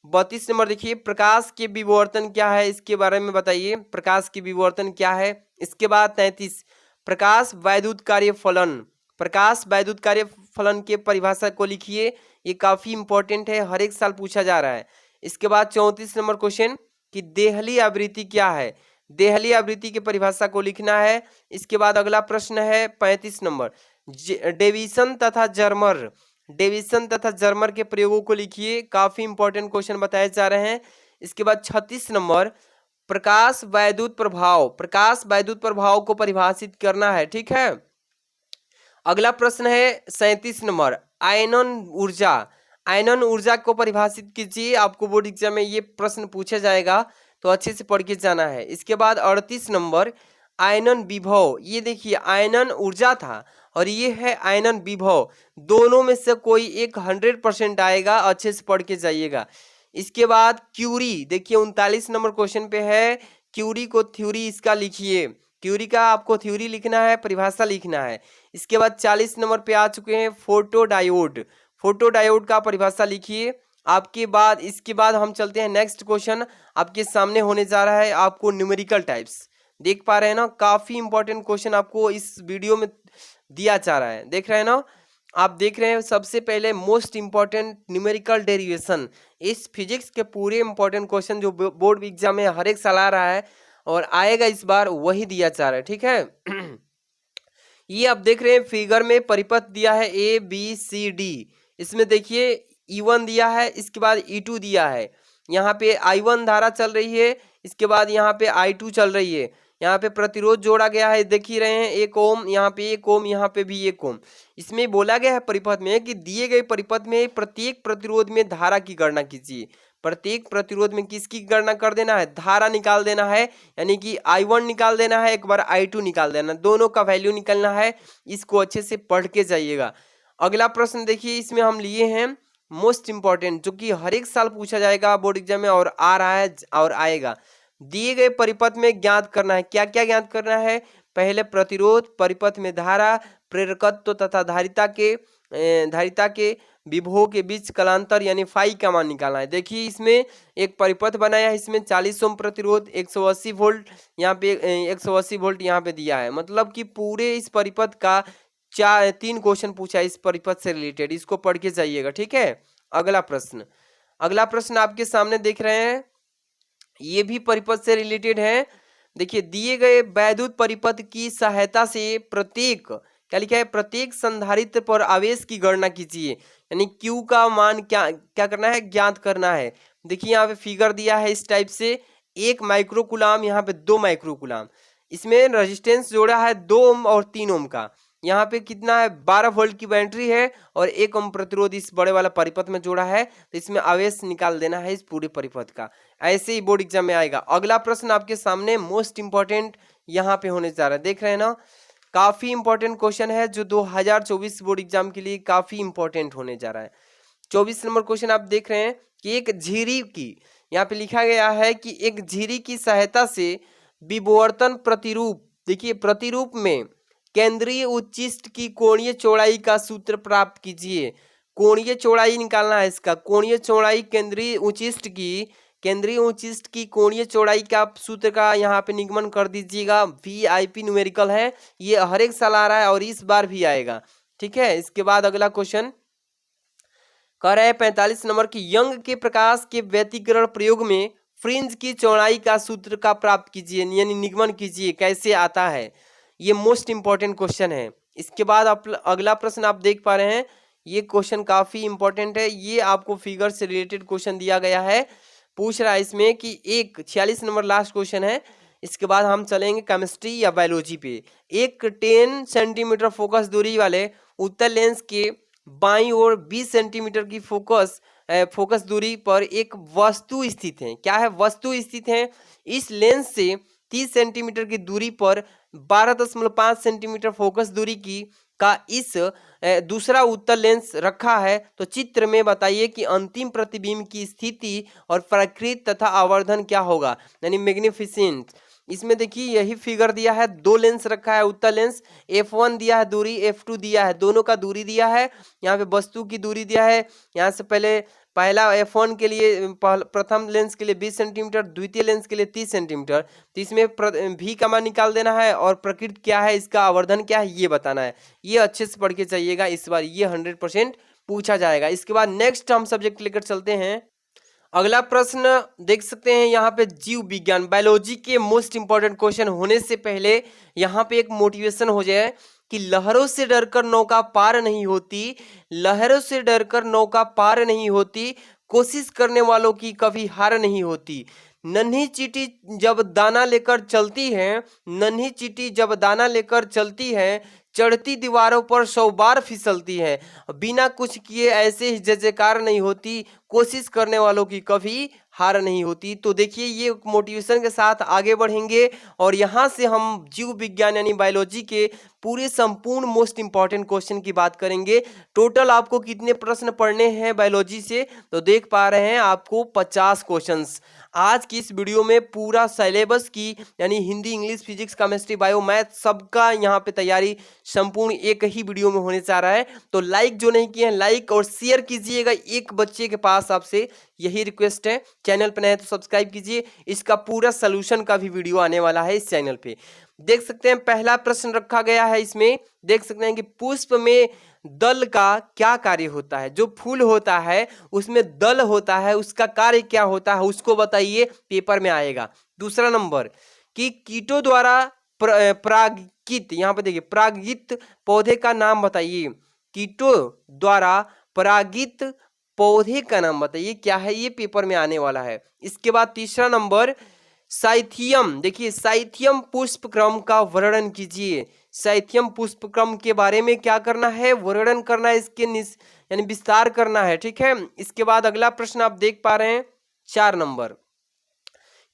32 नंबर देखिए प्रकाश के विवर्तन क्या है, इसके बारे में बताइए। प्रकाश की विवर्तन क्या है। इसके बाद 33 प्रकाश वैद्युत कार्य फलन, प्रकाश वैद्युत कार्य फलन के परिभाषा को लिखिए। ये काफी इंपॉर्टेंट है, हर एक साल पूछा जा रहा है। इसके बाद 34 नंबर क्वेश्चन कि देहली आवृत्ति क्या है, देहली आवृत्ति की परिभाषा को लिखना है। इसके बाद अगला प्रश्न है 35 नंबर डेविसन तथा जर्मर, डेविसन तथा जर्मर के प्रयोगों को लिखिए। काफी इंपॉर्टेंट क्वेश्चन बताए जा रहे हैं। इसके बाद 36 नंबर प्रकाश वैद्युत प्रभाव, प्रकाश वैद्युत प्रभाव को परिभाषित करना है, ठीक है। अगला प्रश्न है 37 नंबर आयनन ऊर्जा, आयनन ऊर्जा को परिभाषित कीजिए। आपको बोर्ड एग्जाम में ये प्रश्न पूछा जाएगा, तो अच्छे से पढ़ के जाना है। इसके बाद 38 नंबर आयनन विभव, ये देखिए आयनन ऊर्जा था और ये है आयनन विभव, दोनों में से कोई एक 100% आएगा, अच्छे से पढ़ के जाइएगा। इसके बाद क्यूरी, देखिए 39 नंबर क्वेश्चन पे है क्यूरी को थ्योरी इसका लिखिए। क्यूरी का आपको थ्योरी लिखना है, परिभाषा लिखना है। इसके बाद 40 नंबर पे आ चुके हैं फोटोडायोड, फोटोडायोड का परिभाषा लिखिए। आपके बाद इसके बाद हम चलते हैं नेक्स्ट क्वेश्चन आपके सामने होने जा रहा है। आपको न्यूमेरिकल टाइप्स देख पा रहे हैं ना, काफी इंपॉर्टेंट क्वेश्चन आपको इस वीडियो में दिया जा रहा है, देख रहे हैं ना। आप देख रहे हैं सबसे पहले मोस्ट इंपॉर्टेंट न्यूमेरिकल डेरिवेशन, इस फिजिक्स के पूरे इंपॉर्टेंट क्वेश्चन जो बोर्ड एग्जाम में हर एक साल आ रहा है और आएगा इस बार, वही दिया जा रहा है, ठीक है। ये आप देख रहे हैं फिगर में परिपथ दिया है ABCD, इसमें देखिए E1 दिया है, इसके बाद E2 दिया है। यहाँ पे I1 धारा चल रही है, इसके बाद यहाँ पे I2 चल रही है। यहाँ पे प्रतिरोध जोड़ा गया है, देख ही रहे हैं 1 ओम, यहाँ पे 1 ओम, यहाँ पे भी 1 ओम। इसमें बोला गया है परिपथ में कि दिए गए परिपथ में प्रत्येक प्रतिरोध में धारा की गणना कीजिए। प्रत्येक प्रतिरोध में किसकी गणना कर देना है, धारा निकाल देना है, यानी कि I1 निकाल देना है, एक बार I2 निकाल देना, दोनों का वैल्यू निकलना है। इसको अच्छे से पढ़ के जाइएगा। अगला प्रश्न देखिए, इसमें हम लिए हैं मोस्ट इंपॉर्टेंट, जो कि हर एक साल पूछा जाएगा बोर्ड एग्जाम में और आ रहा है और आएगा। दिए गए परिपथ में ज्ञात करना है, क्या क्या ज्ञात करना है। पहले प्रतिरोध, परिपथ में धारा, प्रेरकत्व तथा धारिता के विभव के बीच कलांतर यानी फाई का मान निकालना है। देखिए इसमें एक परिपथ बनाया है, इसमें 40 ओम प्रतिरोध, 180 वोल्ट यहाँ पे 180 वोल्ट यहाँ पे दिया है। मतलब कि पूरे इस परिपथ का 3 क्वेश्चन पूछा है इस परिपथ से रिलेटेड, इसको पढ़ के जाइएगा, ठीक है। अगला प्रश्न आपके सामने देख रहे हैं, ये भी परिपथ से रिलेटेड है। देखिए दिए गए वैद्युत परिपथ की सहायता से प्रत्येक, क्या लिखा है, प्रत्येक संधारित्र पर आवेश की गणना कीजिए, यानी Q का मान क्या करना है, ज्ञात करना है। देखिए यहाँ पे फिगर दिया है इस टाइप से, 1 माइक्रोकुलाम, यहाँ पे 2 माइक्रोकुलाम। इसमें रेजिस्टेंस जोड़ा है 2 ओम और 3 ओम का। यहाँ पे कितना है, 12 वोल्ट की बैटरी है और 1 ओम प्रतिरोध इस बड़े वाला परिपथ में जोड़ा है। तो इसमें आवेश निकाल देना है इस पूरे परिपथ का। ऐसे ही बोर्ड एग्जाम में आएगा। अगला प्रश्न आपके सामने मोस्ट इंपॉर्टेंट यहाँ पे होने जा रहा है, देख रहे हैं ना, काफी इंपॉर्टेंट क्वेश्चन है जो 2024 बोर्ड एग्जाम के लिए काफी इंपॉर्टेंट होने जा रहा है। 24 नंबर क्वेश्चन आप देख रहे हैं कि एक झिरी की, यहाँ पे लिखा गया है कि एक झिरी की सहायता से विवर्तन प्रतिरूप, देखिए प्रतिरूप में केंद्रीय उच्चिष्ट की कोणीय चौड़ाई का सूत्र प्राप्त कीजिए। कोणीय चौड़ाई निकालना है इसका, कोणीय चौड़ाई केंद्रीय उच्चिष्ट की कोणीय चौड़ाई का सूत्र का यहाँ पे निगमन कर दीजिएगा। VIP न्यूमेरिकल है, ये हर एक साल आ रहा है और इस बार भी आएगा, ठीक है। इसके बाद अगला क्वेश्चन कह रहा है 45 नंबर की यंग के प्रकाश के व्यतिकरण प्रयोग में फ्रिंज की चौड़ाई का सूत्र का प्राप्त कीजिए, यानी निगमन कीजिए, कैसे आता है। ये मोस्ट इंपॉर्टेंट क्वेश्चन है। इसके बाद अगला प्रश्न आप देख पा रहे हैं, ये क्वेश्चन काफी इंपॉर्टेंट है। ये आपको फिगर से रिलेटेड क्वेश्चन दिया गया है, पूछ रहा है इसमें कि एक 46 नंबर लास्ट क्वेश्चन है। इसके बाद हम चलेंगे केमिस्ट्री या बायोलॉजी पे। एक 10 सेंटीमीटर फोकस दूरी वाले उत्तल लेंस के बाईं ओर 20 सेंटीमीटर की फोकस दूरी पर एक वस्तु स्थित है। क्या है? वस्तु स्थित है। इस लेंस से 30 सेंटीमीटर की दूरी पर 12.5 सेंटीमीटर फोकस दूरी की का इस दूसरा उत्तल लेंस रखा है। तो चित्र में बताइए कि अंतिम प्रतिबिंब की स्थिति और प्रकृति तथा आवर्धन क्या होगा, यानी मैग्निफिसेंट। इसमें देखिए यही फिगर दिया है, दो लेंस रखा है उत्तल लेंस, f1 दिया है दूरी, f2 दिया है, दोनों का दूरी दिया है। यहाँ पे वस्तु की दूरी दिया है। यहाँ से पहला f1 के लिए प्रथम लेंस के लिए 20 सेंटीमीटर, द्वितीय लेंस के लिए 30 सेंटीमीटर। तो इसमें भी का मान निकाल देना है और प्रकृति क्या है, इसका आवर्धन क्या है, ये बताना है। ये अच्छे से पढ़ के चाहिएगा, इस बार ये 100% पूछा जाएगा। इसके बाद नेक्स्ट हम सब्जेक्ट लेकर चलते हैं। अगला प्रश्न देख सकते हैं यहाँ पे, जीव विज्ञान बायोलॉजी के मोस्ट इंपॉर्टेंट क्वेश्चन होने से पहले यहाँ पे एक मोटिवेशन हो जाए कि लहरों से डरकर नौका पार नहीं होती, लहरों से डरकर नौका पार नहीं होती, कोशिश करने वालों की कभी हार नहीं होती। नन्ही चींटी जब दाना लेकर चलती है, नन्ही चींटी जब दाना लेकर चलती है, चढ़ती दीवारों पर 100 बार फिसलती है, बिना कुछ किए ऐसे ही जय जयकार नहीं होती, कोशिश करने वालों की कभी हार नहीं होती। तो देखिए ये मोटिवेशन के साथ आगे बढ़ेंगे और यहाँ से हम जीव विज्ञान यानी बायोलॉजी के पूरे संपूर्ण मोस्ट इंपॉर्टेंट क्वेश्चन की बात करेंगे। टोटल आपको कितने प्रश्न पढ़ने हैं बायोलॉजी से, तो देख पा रहे हैं आपको 50 क्वेश्चंस। आज की इस वीडियो में पूरा सिलेबस की यानी Hindi, English, physics, chemistry, bio, math सबका यहाँ पे तैयारी संपूर्ण एक ही वीडियो में होने जा रहा है। तो लाइक जो नहीं किए हैं लाइक और शेयर कीजिएगा, एक बच्चे के पास आपसे यही रिक्वेस्ट है। चैनल पर नए तो सब्सक्राइब कीजिए, इसका पूरा सोल्यूशन का भी वीडियो आने वाला है इस चैनल पे। देख सकते हैं पहला प्रश्न रखा गया है, इसमें देख सकते हैं कि पुष्प में दल का क्या कार्य होता है। जो फूल होता है उसमें दल होता है, उसका कार्य क्या होता है उसको बताइए, पेपर में आएगा। दूसरा नंबर कि कीटों द्वारा परागित, यहाँ पे देखिए परागित पौधे का नाम बताइए, कीटों द्वारा परागित पौधे का नाम बताइए, क्या है ये पेपर में आने वाला है। इसके बाद तीसरा नंबर साइथियम, देखिए साइथियम पुष्पक्रम का वर्णन कीजिए। साइथियम पुष्पक्रम के बारे में क्या करना है, वर्णन करना है, इसके यानी विस्तार करना है, ठीक है। इसके बाद अगला प्रश्न आप देख पा रहे हैं 4 नंबर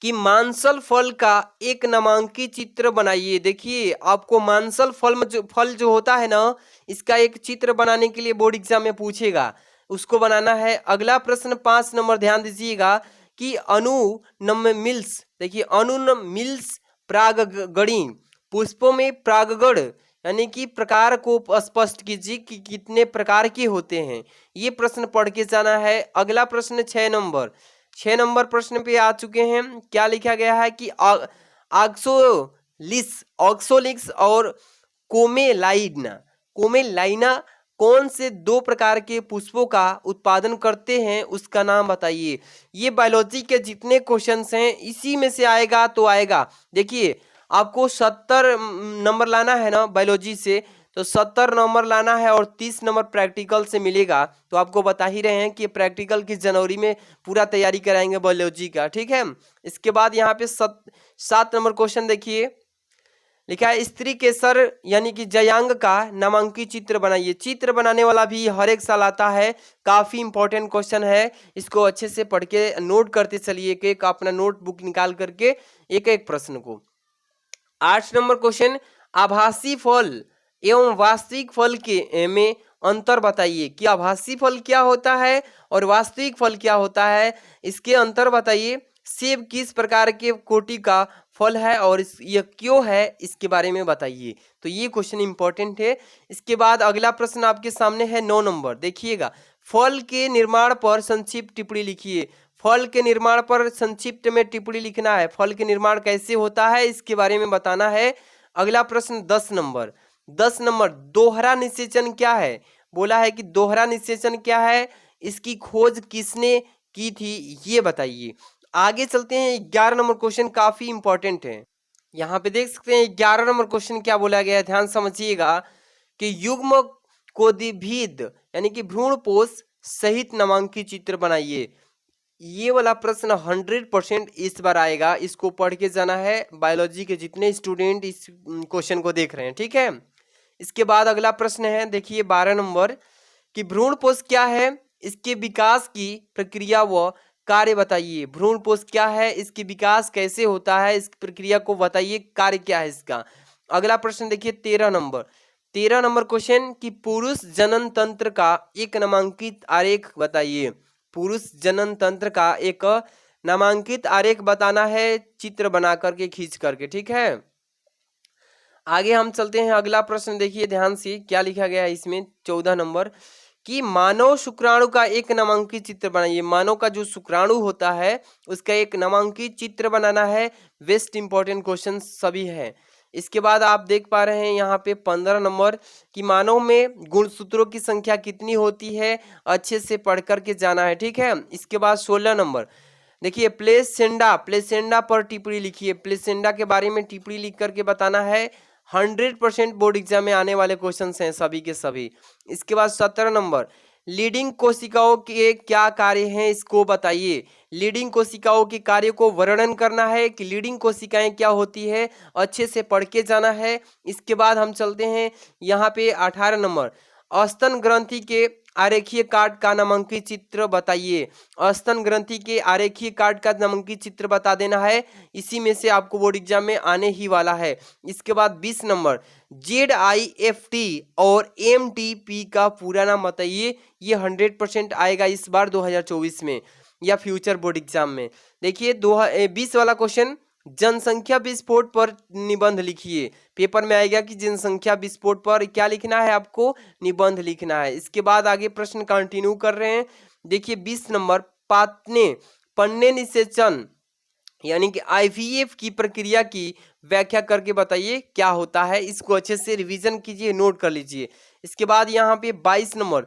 कि मानसल फल का एक नामांकित चित्र बनाइए। देखिए आपको मानसल फल जो होता है ना, इसका एक चित्र बनाने के लिए बोर्ड एग्जाम में पूछेगा, उसको बनाना है। अगला प्रश्न 5 नंबर ध्यान दीजिएगा कि अनुनमिल्स, देखिए अनुनमिल्स परागगणी, पुष्पों में परागगण यानी कि प्रकार को स्पष्ट कीजिए कि कितने प्रकार के होते हैं, ये प्रश्न पढ़ के जाना है। अगला प्रश्न 6 नंबर प्रश्न पे आ चुके हैं। क्या लिखा गया है कि ऑक्सोलिक्स और कोमेलाइना कौन से 2 प्रकार के पुष्पों का उत्पादन करते हैं, उसका नाम बताइए। ये बायोलॉजी के जितने क्वेश्चंस हैं इसी में से आएगा तो आएगा। देखिए आपको 70 नंबर लाना है ना बायोलॉजी से, तो 70 नंबर लाना है और 30 नंबर प्रैक्टिकल से मिलेगा। तो आपको बता ही रहे हैं कि प्रैक्टिकल की जनवरी में पूरा तैयारी कराएंगे बायोलॉजी का, ठीक है। इसके बाद यहाँ पे 7 नंबर क्वेश्चन देखिए, लिखा है स्त्री केसर यानी कि जयांग का नामांकित चित्र बनाइए। चित्र बनाने वाला भी हर एक साल आता है, काफी इंपॉर्टेंट क्वेश्चन है, इसको अच्छे से पढ़ के नोट करते चलिए, एक एक अपना नोटबुक निकाल करके एक एक प्रश्न को। 8 नंबर क्वेश्चन, आभासी फल एवं वास्तविक फल के में अंतर बताइए कि आभासी फल क्या होता है और वास्तविक फल क्या होता है, इसके अंतर बताइए। सेब किस प्रकार के कोटि का फल है और यह क्यों है, इसके बारे में बताइए। तो ये क्वेश्चन इंपॉर्टेंट है। इसके बाद अगला प्रश्न आपके सामने है 9 नंबर, देखिएगा फल के निर्माण पर संक्षिप्त टिप्पणी लिखिए। फल के निर्माण पर संक्षिप्त में टिप्पणी लिखना है, फल के निर्माण कैसे होता है इसके बारे में बताना है। अगला प्रश्न 10 नंबर दोहरा निषेचन क्या है, बोला है कि दोहरा निषेचन क्या है, इसकी खोज किसने की थी, ये बताइए। आगे चलते हैं, 11 नंबर क्वेश्चन काफी इंपॉर्टेंट है। यहाँ पे देख सकते हैं 11 नंबर क्वेश्चन क्या बोला गया है, ध्यान समझिएगा कि युग्म कोदिभीद यानी कि भ्रूणपोष सहित नामांकित चित्र बनाइए। ये वाला प्रश्न 100% इस बार आएगा, इसको पढ़ के जाना है बायोलॉजी के जितने स्टूडेंट इस क्वेश्चन को देख रहे हैं, ठीक है। इसके बाद अगला प्रश्न है, देखिए 12 नंबर कि भ्रूणपोष क्या है, इसके विकास की प्रक्रिया व कार्य बताइए। भ्रूणपोष क्या है, इसके विकास कैसे होता है, इस प्रक्रिया को बताइए, कार्य क्या है इसका। अगला प्रश्न देखिए 13 नंबर क्वेश्चन कि पुरुष जनन तंत्र का एक नामांकित आरेख बताइए। पुरुष जनन तंत्र का एक नामांकित आरेख बताना है, चित्र बना करके खींच करके, ठीक है। आगे हम चलते हैं, अगला प्रश्न देखिए ध्यान से क्या लिखा गया है इसमें 14 नंबर कि मानव शुक्राणु का एक नामांकित चित्र बनाइए। मानव का जो शुक्राणु होता है उसका एक नामांकित चित्र बनाना है। वेस्ट इंपॉर्टेंट क्वेश्चन सभी है। इसके बाद आप देख पा रहे हैं यहाँ पे 15 नंबर कि मानव में गुणसूत्रों की संख्या कितनी होती है, अच्छे से पढ़ करके जाना है, ठीक है। इसके बाद 16 नंबर देखिए प्लेसेंडा पर टिप्पणी लिखिए। प्लेसेंडा के बारे में टिप्पणी लिख करके बताना है। 100% बोर्ड एग्जाम में आने वाले क्वेश्चन हैं सभी के सभी। इसके बाद 17 नंबर लीडिंग कोशिकाओं के क्या कार्य हैं, इसको बताइए। लीडिंग कोशिकाओं के कार्य को वर्णन करना है कि लीडिंग कोशिकाएं क्या होती है, अच्छे से पढ़ के जाना है। इसके बाद हम चलते हैं यहाँ पे 18 नंबर स्तन ग्रंथि के आरेखीय कार्ड का नामांकित चित्र बताइए। स्तन ग्रंथि के आरेखीय कार्ड का नामांकित चित्र बता देना है, इसी में से आपको बोर्ड एग्जाम में आने ही वाला है। इसके बाद 20 नंबर ZIFT और MTP का पूरा नाम बताइए। ये 100% आएगा इस बार 2024 में या फ्यूचर बोर्ड एग्जाम में। देखिए 20 वाला क्वेश्चन जनसंख्या विस्फोट पर निबंध लिखिए। पेपर में आएगा कि जनसंख्या विस्फोट पर क्या लिखना है, आपको निबंध लिखना है। इसके बाद आगे प्रश्न कंटिन्यू कर रहे हैं। देखिए 20 नंबर पन्ने निषेचन यानी कि IVF की प्रक्रिया की व्याख्या करके बताइए क्या होता है। इसको अच्छे से रिवीजन कीजिए, नोट कर लीजिए। इसके बाद यहाँ पे 22 नंबर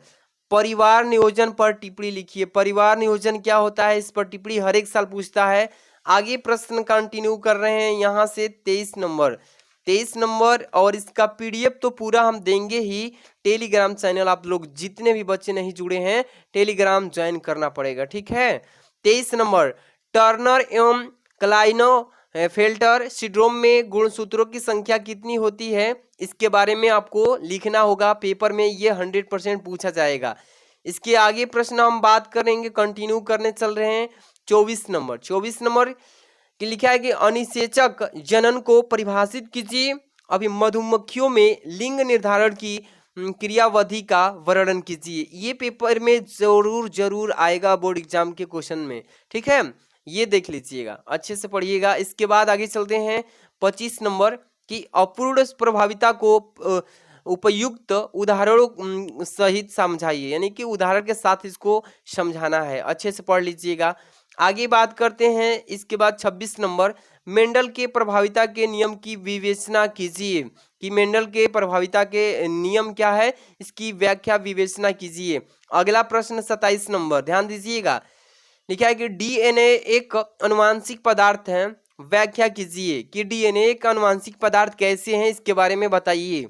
परिवार नियोजन पर टिप्पणी लिखिए। परिवार नियोजन क्या होता है, इस पर टिप्पणी हर एक साल पूछता है। आगे प्रश्न कंटिन्यू कर रहे हैं यहाँ से 23 नंबर और इसका PDF तो पूरा हम देंगे ही। टेलीग्राम चैनल आप लोग जितने भी बच्चे नहीं जुड़े हैं टेलीग्राम ज्वाइन करना पड़ेगा, ठीक है। 23 नंबर टर्नर एवं क्लाइनोफेल्टर सिंड्रोम में गुणसूत्रों की संख्या कितनी होती है, इसके बारे में आपको लिखना होगा। पेपर में ये 100% पूछा जाएगा। इसके आगे प्रश्न हम बात करेंगे, कंटिन्यू करने चल रहे हैं। 24 नंबर कि लिखा है कि अनिषेचक जनन को परिभाषित कीजिए। अभी मधुमक्खियों में लिंग निर्धारण की क्रियाविधि का वर्णन कीजिए। ये पेपर में जरूर आएगा बोर्ड एग्जाम के क्वेश्चन में, ठीक है। ये देख लीजिएगा, अच्छे से पढ़िएगा। इसके बाद आगे चलते हैं 25 नंबर कि अपूर्ण प्रभाविता को उपयुक्त उदाहरणों सहित समझाइए, यानी कि उदाहरण के साथ इसको समझाना है। अच्छे से पढ़ लीजिएगा। आगे बात करते हैं। इसके बाद 26 नंबर मेंडल के प्रभाविता के नियम की विवेचना कीजिए कि मेंडल के प्रभाविता के नियम क्या है, इसकी व्याख्या विवेचना कीजिए। अगला प्रश्न 27 नंबर ध्यान दीजिएगा, लिखा है कि DNA एक अनुवांशिक पदार्थ है, व्याख्या कीजिए कि DNA एक अनुवांशिक पदार्थ कैसे हैं, इसके बारे में बताइए।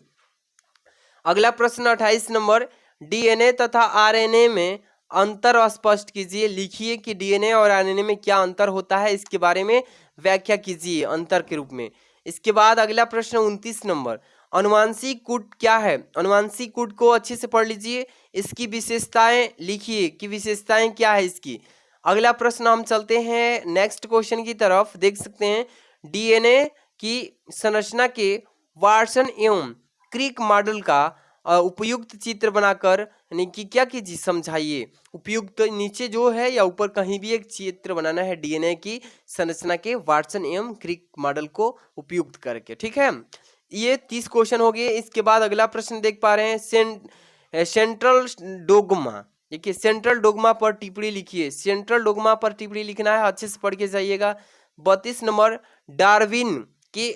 अगला प्रश्न 28 नंबर DNA तथा RNA में अंतर स्पष्ट कीजिए। लिखिए कि DNA और RNA में क्या अंतर होता है, इसके बारे में व्याख्या कीजिए अंतर के रूप में। इसके बाद अगला प्रश्न 29 नंबर अनुवांशिक कूट क्या है। अनुवांशिक कूट को अच्छे से पढ़ लीजिए, इसकी विशेषताएं लिखिए कि विशेषताएं क्या है इसकी। अगला प्रश्न हम चलते हैं नेक्स्ट क्वेश्चन की तरफ। देख सकते हैं DNA की संरचना के वाटसन एवं क्रिक मॉडल का उपयुक्त चित्र बनाकर यानी कि क्या कीजिए समझाइए। उपयुक्त नीचे जो है या ऊपर कहीं भी एक चित्र बनाना है DNA की संरचना के वाटसन एवं क्रिक मॉडल को उपयुक्त करके, ठीक है। ये 30 क्वेश्चन हो गए। इसके बाद अगला प्रश्न देख पा रहे हैं सेंट्रल डोगमा। देखिए सेंट्रल डोगमा पर टिप्पणी लिखिए। सेंट्रल डोगमा पर टिप्पणी लिखना है, अच्छे से पढ़ के जाइएगा। 32 नंबर डार्विन के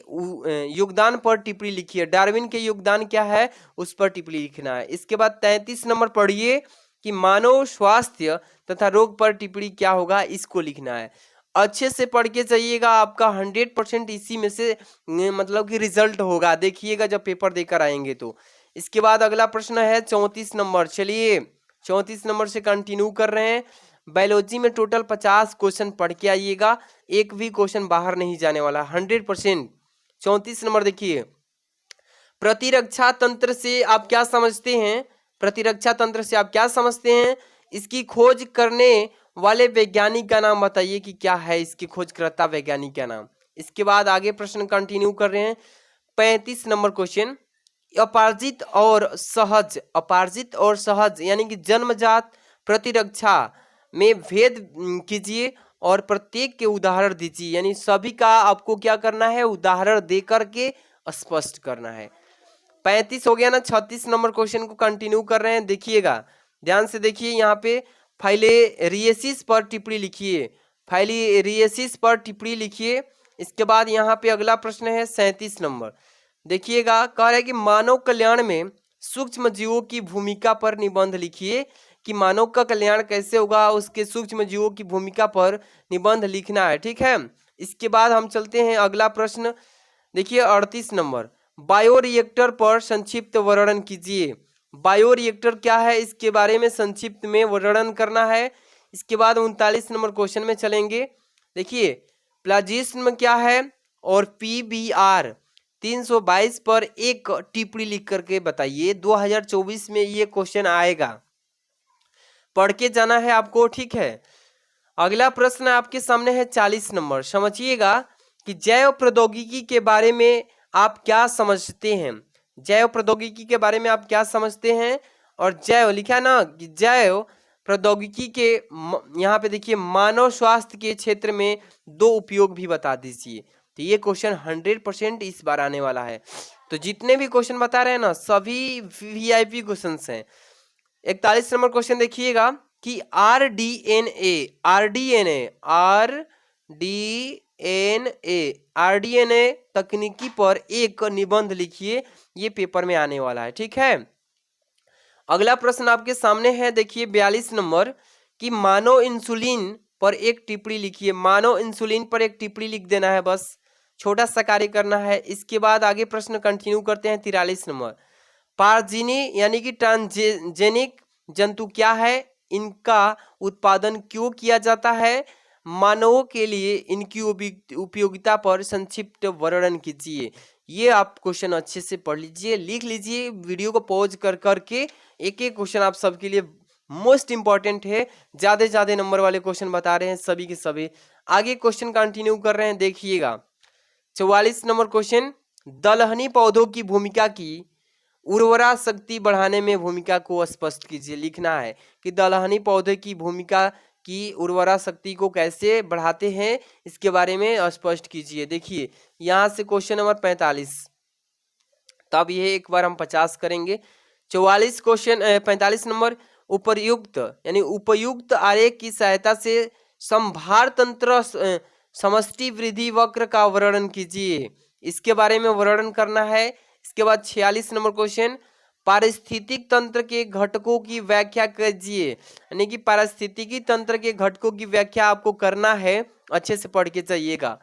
योगदान पर टिप्पणी लिखिए। डार्विन के योगदान क्या है उस पर टिप्पणी लिखना है। इसके बाद 33 नंबर पढ़िए कि मानव स्वास्थ्य तथा रोग पर टिप्पणी क्या होगा, इसको लिखना है। अच्छे से पढ़ के जाइएगा, आपका 100% इसी में से मतलब कि रिजल्ट होगा, देखिएगा जब पेपर देकर आएंगे तो। इसके बाद अगला प्रश्न है 34 नंबर। चलिए 34 नंबर से कंटिन्यू कर रहे हैं। बायोलॉजी में टोटल 50 क्वेश्चन पढ़ के आइएगा, एक भी क्वेश्चन बाहर नहीं जाने वाला, 100%। 34 नंबर देखिए, प्रतिरक्षा तंत्र से आप क्या समझते हैं? प्रतिरक्षा तंत्र से आप क्या समझते हैं? इसकी खोज करने वाले वैज्ञानिक का नाम बताइए कि क्या है इसकी खोजकर्ता वैज्ञानिक का नाम। इसके बाद आगे प्रश्न कंटिन्यू कर रहे हैं। 35 नंबर क्वेश्चन, अपार्जित और सहज, अपार्जित और सहज यानी कि जन्मजात प्रतिरक्षा में भेद कीजिए और प्रत्येक के उदाहरण दीजिए, यानी सभी का आपको क्या करना है, उदाहरण दे करके स्पष्ट करना है। 35 हो गया ना। 36 नंबर क्वेश्चन को कंटिन्यू कर रहे हैं, देखिएगा ध्यान से देखिए। यहाँ पे फाइलेरियसिस पर टिप्पणी लिखिए, फाइलेरियसिस पर टिप्पणी लिखिए। इसके बाद यहाँ पे अगला प्रश्न है 37 नंबर, देखिएगा कह रहा है कि मानव कल्याण में सूक्ष्म जीवों की भूमिका पर निबंध लिखिए, कि मानव का कल्याण कैसे होगा, उसके सूक्ष्म जीवों की भूमिका पर निबंध लिखना है, ठीक है। इसके बाद हम चलते हैं अगला प्रश्न, देखिए 38 नंबर, बायोरिएक्टर पर संक्षिप्त वर्णन कीजिए। बायोरिएक्टर क्या है, इसके बारे में संक्षिप्त में वर्णन करना है। इसके बाद 39 नंबर क्वेश्चन में चलेंगे। देखिए प्लाज्मिज्म क्या है और PBR 322 पर एक टिप्पणी लिख करके बताइए। 2024 में ये क्वेश्चन आएगा, पढ़ के जाना है आपको, ठीक है। अगला प्रश्न आपके सामने है 40 नंबर, समझिएगा कि जैव प्रौद्योगिकी के बारे में आप क्या समझते हैं। जैव प्रौद्योगिकी के बारे में आप क्या समझते हैं, और जैव लिखा ना कि जैव प्रौद्योगिकी के यहाँ पे देखिए मानव स्वास्थ्य के क्षेत्र में 2 उपयोग भी बता दीजिए। तो ये क्वेश्चन 100% इस बार आने वाला है। तो जितने भी क्वेश्चन बता रहे हैं ना, सभी VIP क्वेश्चन हैं। 41 नंबर क्वेश्चन देखिएगा कि RDNA तकनीकी पर एक निबंध लिखिए, ये पेपर में आने वाला है, ठीक है। अगला प्रश्न आपके सामने है, देखिए 42 नंबर, कि मानव इंसुलिन पर एक टिप्पणी लिखिए। मानव इंसुलिन पर एक टिप्पणी लिख देना है, बस छोटा सा कार्य करना है। इसके बाद आगे प्रश्न कंटिन्यू करते हैं। 43 नंबर, पारजीनी यानी कि ट्रांसजेनिक जंतु क्या है, इनका उत्पादन क्यों किया जाता है, मानवों के लिए इनकी उपयोगिता पर संक्षिप्त वर्णन कीजिए। ये आप क्वेश्चन अच्छे से पढ़ लीजिए, लिख लीजिए, वीडियो को पॉज कर करके एक एक क्वेश्चन आप सबके लिए मोस्ट इंपॉर्टेंट है, ज्यादा नंबर वाले क्वेश्चन बता रहे हैं सभी के सभी। आगे क्वेश्चन कंटिन्यू कर रहे हैं, देखिएगा 44 नंबर क्वेश्चन, दलहनी पौधों की भूमिका की उर्वरा शक्ति बढ़ाने में भूमिका को स्पष्ट कीजिए। लिखना है कि दलहनी पौधे की भूमिका की उर्वरा शक्ति को कैसे बढ़ाते हैं, इसके बारे में स्पष्ट कीजिए। देखिए यहाँ से क्वेश्चन नंबर 45, तब ये एक बार हम 50 करेंगे। 44 क्वेश्चन 45 नंबर, उपयुक्त यानी उपयुक्त आरेख की सहायता से संभार तंत्र समष्टि वृद्धि वक्र का वर्णन कीजिए, इसके बारे में वर्णन करना है। इसके बाद 46 नंबर क्वेश्चन, पारिस्थितिक तंत्र के घटकों की व्याख्या कीजिए, यानी कि पारिस्थितिकी तंत्र के घटकों की व्याख्या आपको करना है, अच्छे से पढ़ के जाइएगा।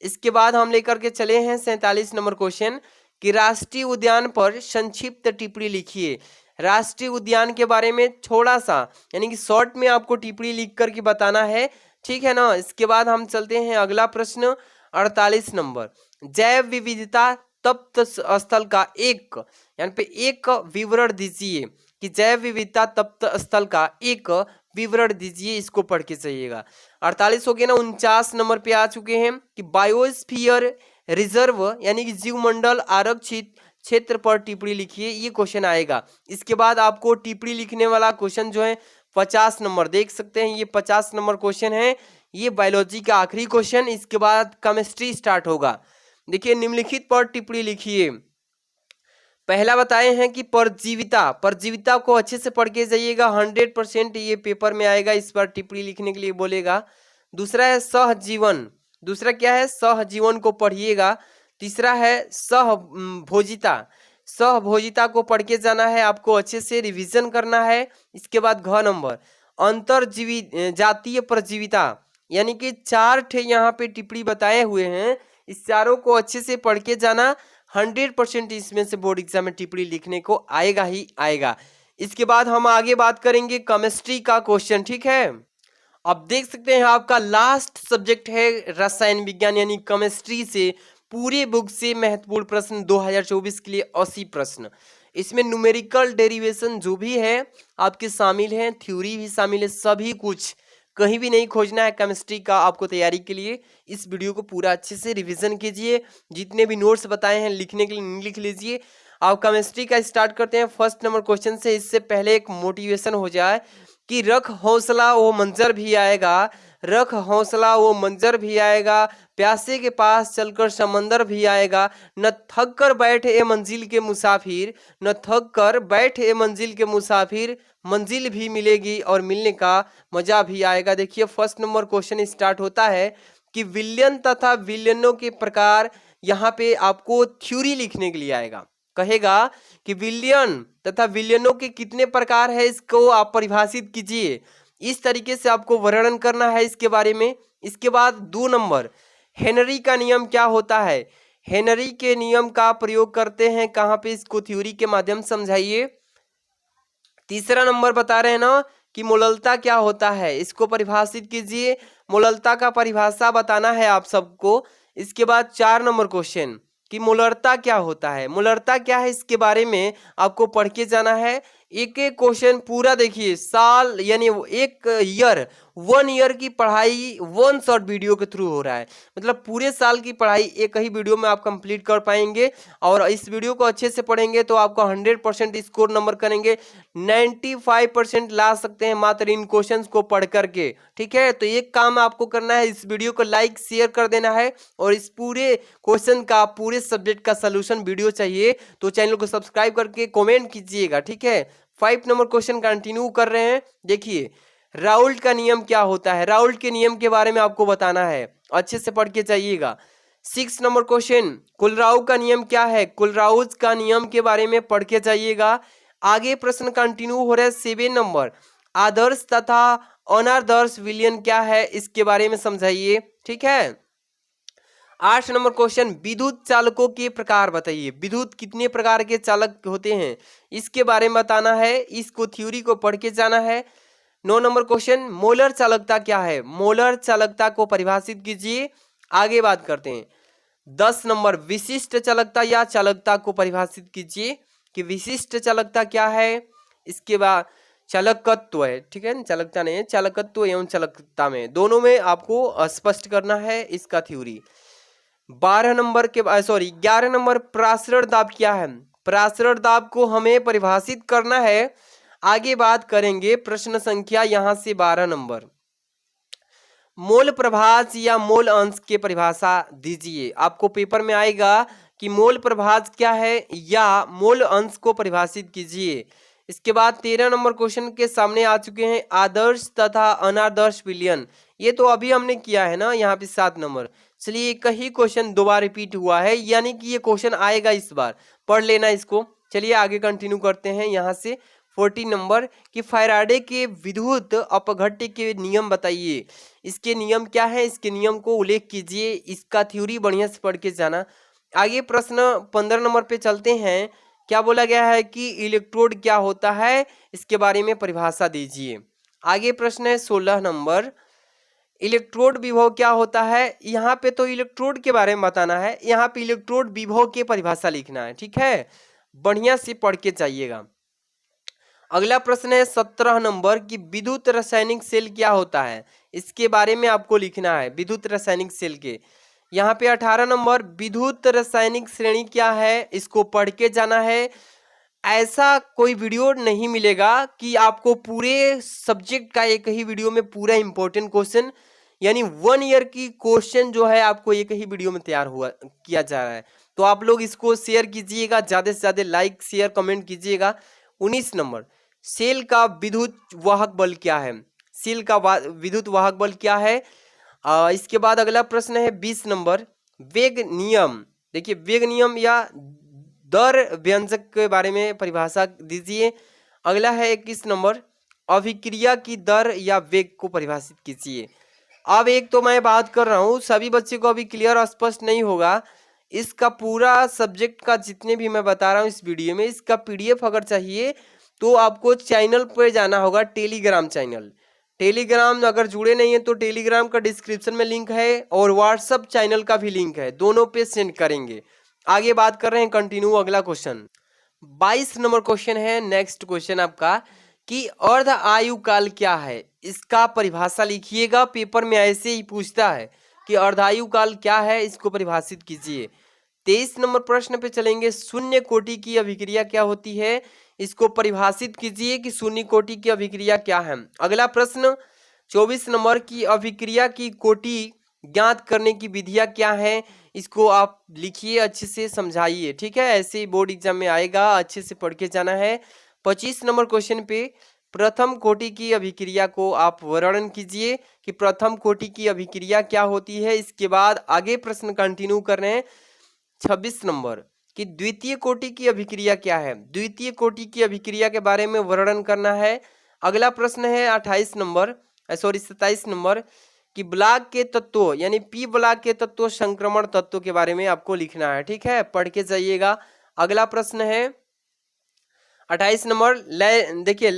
इसके बाद हम लेकर के चले हैं 47 नंबर क्वेश्चन, कि राष्ट्रीय उद्यान पर संक्षिप्त टिप्पणी लिखिए। राष्ट्रीय उद्यान के बारे में थोड़ा सा यानी कि शॉर्ट में आपको टिप्पणी लिख करके बताना है, ठीक है ना। इसके बाद हम चलते हैं अगला प्रश्न 48 नंबर, जैव विविधता तप्त स्थल का एक यानी पे एक विवरण दीजिए, कि जैव विविधता तप्त स्थल का एक विवरण दीजिए, इसको पढ़ के चाहिएगा। 48 हो गया ना। 49 नंबर पे आ चुके हैं कि बायोस्फीयर रिजर्व यानी कि जीवमंडल आरक्षित क्षेत्र पर टिप्पणी लिखिए, ये क्वेश्चन आएगा। इसके बाद आपको टिप्पणी लिखने वाला क्वेश्चन जो है 50 नंबर देख सकते हैं, ये 50 नंबर क्वेश्चन है, ये बायोलॉजी का आखिरी क्वेश्चन। इसके बाद केमिस्ट्री स्टार्ट होगा। देखिए निम्नलिखित पर टिप्पणी लिखिए। पहला बताए हैं कि परजीविता, परजीविता को अच्छे से पढ़ के जाइएगा, 100% ये पेपर में आएगा, इस पर टिप्पणी लिखने के लिए बोलेगा। दूसरा है सहजीवन, दूसरा क्या है, सहजीवन को पढ़िएगा। तीसरा है सहभोजिता, सहभोजिता को पढ़ के जाना है, आपको अच्छे से रिवीजन करना है। इसके बाद घ नंबर, अंतर जातीय परजीविता, यानी कि 4 ठे यहाँ पे टिप्पणी बताए हुए हैं, इस चारों को अच्छे से पढ़ के जाना। 100% इसमें से बोर्ड एग्जाम में टिप्पणी लिखने को आएगा ही आएगा। इसके बाद हम आगे बात करेंगे केमिस्ट्री का क्वेश्चन, ठीक है। अब देख सकते हैं आपका लास्ट सब्जेक्ट है रसायन विज्ञान यानी केमिस्ट्री से पूरे बुक से महत्वपूर्ण प्रश्न 2024 के लिए 80 प्रश्न। इसमें न्यूमेरिकल डेरिवेशन जो भी है आपके शामिल हैं, थ्योरी भी शामिल है, सभी कुछ कहीं भी नहीं खोजना है केमिस्ट्री का आपको तैयारी के लिए। इस वीडियो को पूरा अच्छे से रिवीजन कीजिए, जितने भी नोट्स बताए हैं लिखने के लिए लिख लीजिए। आप केमिस्ट्री का स्टार्ट करते हैं फर्स्ट नंबर क्वेश्चन से। इससे पहले एक मोटिवेशन हो जाए कि रख हौसला वो मंजर भी आएगा, रख हौसला वो मंजर भी आएगा, प्यासे के पास चलकर समंदर भी आएगा, न थक कर बैठ ए मंजिल के मुसाफिर, न थक कर बैठ ए मंजिल के मुसाफिर, मंजिल भी मिलेगी और मिलने का मजा भी आएगा। देखिए फर्स्ट नंबर क्वेश्चन स्टार्ट होता है कि विलयन तथा विलयनों के प्रकार, यहाँ पे आपको थ्योरी लिखने के लिए आएगा। कहेगा कि विलयन तथा विलयनों के कितने प्रकार है, इसको आप परिभाषित कीजिए। इस तरीके से आपको वर्णन करना है इसके बारे में। इसके बाद 2 नंबर हेनरी का नियम क्या होता है, हेनरी के नियम का प्रयोग करते हैं कहाँ पे, इसको थ्योरी के माध्यम से समझाइए। तीसरा नंबर बता रहे हैं ना कि मोललता क्या होता है, इसको परिभाषित कीजिए। मोललता का परिभाषा बताना है आप सबको। इसके बाद 4 नंबर क्वेश्चन कि मोलरता क्या होता है, मोलरता क्या है इसके बारे में आपको पढ़ के जाना है। एक एक क्वेश्चन पूरा देखिए, साल यानी एक ईयर 1 ईयर की पढ़ाई 1 शॉर्ट वीडियो के थ्रू हो रहा है। मतलब पूरे साल की पढ़ाई एक ही वीडियो में आप कंप्लीट कर पाएंगे। और इस वीडियो को अच्छे से पढ़ेंगे तो आपको 100% स्कोर नंबर करेंगे, 95% ला सकते हैं मात्र इन क्वेश्चंस को पढ़ करके, ठीक है। तो एक काम आपको करना है, इस वीडियो को लाइक शेयर कर देना है और इस पूरे क्वेश्चन का पूरे सब्जेक्ट का सलूशन वीडियो चाहिए तो चैनल को सब्सक्राइब करके कमेंट कीजिएगा, ठीक है। 5 नंबर क्वेश्चन कंटिन्यू कर रहे हैं। देखिए राउल्ट का नियम क्या होता है, राउल्ट के नियम के बारे में आपको बताना है, अच्छे से पढ़ के जाइएगा। 6 नंबर क्वेश्चन कुलराउ का नियम क्या है, कुलराउज का नियम के बारे में पढ़ के जाइएगा। आगे प्रश्न कंटिन्यू हो रहा है। 7 नंबर आदर्श तथा अनादर्श विलयन क्या है, इसके बारे में समझाइए, ठीक है। 8 नंबर क्वेश्चन विद्युत चालकों के प्रकार बताइए, विद्युत कितने प्रकार के चालक होते हैं इसके बारे में बताना है, इसको थ्योरी को पढ़ के जाना है। 9 नंबर क्वेश्चन मोलर चालकता क्या है, मोलर चालकता को परिभाषित कीजिए। आगे बात करते हैं। 10 नंबर विशिष्ट चालकता या चालकता को परिभाषित कीजिए कि विशिष्ट चालकता क्या है। इसके बाद चालकत्व है, ठीक है, चालकता नहीं है, चालकत्व एवं चालकता में दोनों में आपको स्पष्ट करना है इसका थ्योरी। 11 नंबर प्रासरण दाब क्या है, प्रासरण दाब को हमें परिभाषित करना है। आगे बात करेंगे प्रश्न संख्या यहां से 12 नंबर मोल प्रभाज या मोल अंश के परिभाषा दीजिए। आपको पेपर में आएगा कि मोल प्रभाज क्या है या मोल अंश को परिभाषित कीजिए। इसके बाद 13 नंबर क्वेश्चन के सामने आ चुके हैं आदर्श तथा अनादर्श विलयन, ये तो अभी हमने किया है ना। यहाँ पे 7 नंबर, चलिए एक ही क्वेश्चन 2 बार रिपीट हुआ है, यानी कि ये क्वेश्चन आएगा इस बार, पढ़ लेना इसको। चलिए आगे कंटिन्यू करते हैं यहाँ से 14 नंबर कि फैराडे के विद्युत अपघट्य के नियम बताइए। इसके नियम क्या है, इसके नियम को उल्लेख कीजिए, इसका थ्योरी बढ़िया से पढ़ के जाना। आगे प्रश्न 15 नंबर पे चलते हैं। क्या बोला गया है कि इलेक्ट्रोड क्या होता है, इसके बारे में परिभाषा दीजिए। आगे प्रश्न है 16 नंबर इलेक्ट्रोड विभव क्या होता है। यहाँ पे तो इलेक्ट्रोड के बारे में बताना है, यहाँ पे इलेक्ट्रोड विभव की परिभाषा लिखना है, ठीक है, बढ़िया से पढ़ के जाइएगा। अगला प्रश्न है 17 नंबर कि विद्युत रासायनिक सेल क्या होता है, इसके बारे में आपको लिखना है, विद्युत रासायनिक सेल के। यहाँ पे 18 नंबर विद्युत रासायनिक श्रेणी क्या है, इसको पढ़ के जाना है। ऐसा कोई वीडियो नहीं मिलेगा कि आपको पूरे सब्जेक्ट का एक ही वीडियो में पूरा इंपॉर्टेंट क्वेश्चन यानी 1 ईयर की क्वेश्चन जो है आपको एक ही वीडियो में तैयार हुआ किया जा रहा है। तो आप लोग इसको शेयर कीजिएगा, ज़्यादा से ज़्यादा लाइक शेयर कमेंट कीजिएगा। 19 नंबर सेल का विद्युत वाहक बल क्या है, सेल का विद्युत वाहक बल क्या है। इसके बाद अगला प्रश्न है 20 नंबर वेग नियम। देखिए वेग नियम या दर व्यंजक के बारे में परिभाषा दीजिए। अगला है 21 नंबर अभिक्रिया की दर या वेग को परिभाषित कीजिए। अब एक तो मैं बात कर रहा हूँ, सभी बच्चे को अभी क्लियर और स्पष्ट नहीं होगा, इसका पूरा सब्जेक्ट का जितने भी मैं बता रहा हूँ इस वीडियो में, इसका पीडीएफ अगर चाहिए तो आपको चैनल पे जाना होगा, टेलीग्राम चैनल। टेलीग्राम अगर जुड़े नहीं है तो टेलीग्राम का डिस्क्रिप्शन में लिंक है और व्हाट्सअप चैनल का भी लिंक है, दोनों पे सेंड करेंगे। आगे बात कर रहे हैं, कंटिन्यू। अगला क्वेश्चन 22 नंबर क्वेश्चन है। नेक्स्ट क्वेश्चन आपका कि अर्ध आयु काल क्या है, इसका परिभाषा लिखिएगा। पेपर में ऐसे ही पूछता है कि अर्धायु काल क्या है, इसको परिभाषित कीजिए। 23 नंबर प्रश्न पे चलेंगे, शून्य कोटि की अभिक्रिया क्या होती है, इसको परिभाषित कीजिए कि शून्य कोटि की अभिक्रिया क्या है। अगला प्रश्न 24 नंबर की अभिक्रिया की कोटि ज्ञात करने की विधियां क्या है, इसको आप लिखिए, अच्छे से समझाइए, ठीक है। ऐसे ही बोर्ड एग्जाम में आएगा, अच्छे से पढ़ के जाना है। 25 नंबर क्वेश्चन पे प्रथम कोटि की अभिक्रिया को आप वर्णन कीजिए कि प्रथम कोटि की अभिक्रिया क्या होती है। इसके बाद आगे प्रश्न कंटिन्यू कर रहे हैं। 26 नंबर कि द्वितीय कोटि की अभिक्रिया क्या है, द्वितीय कोटि की अभिक्रिया के बारे में वर्णन करना है। अगला प्रश्न है 27 नंबर कि ब्लॉक के तत्वों यानी पी ब्लॉक के तत्व संक्रमण तत्व के बारे में आपको लिखना है, ठीक है, पढ़ के जाइएगा। अगला प्रश्न है 28 नंबर, देखिए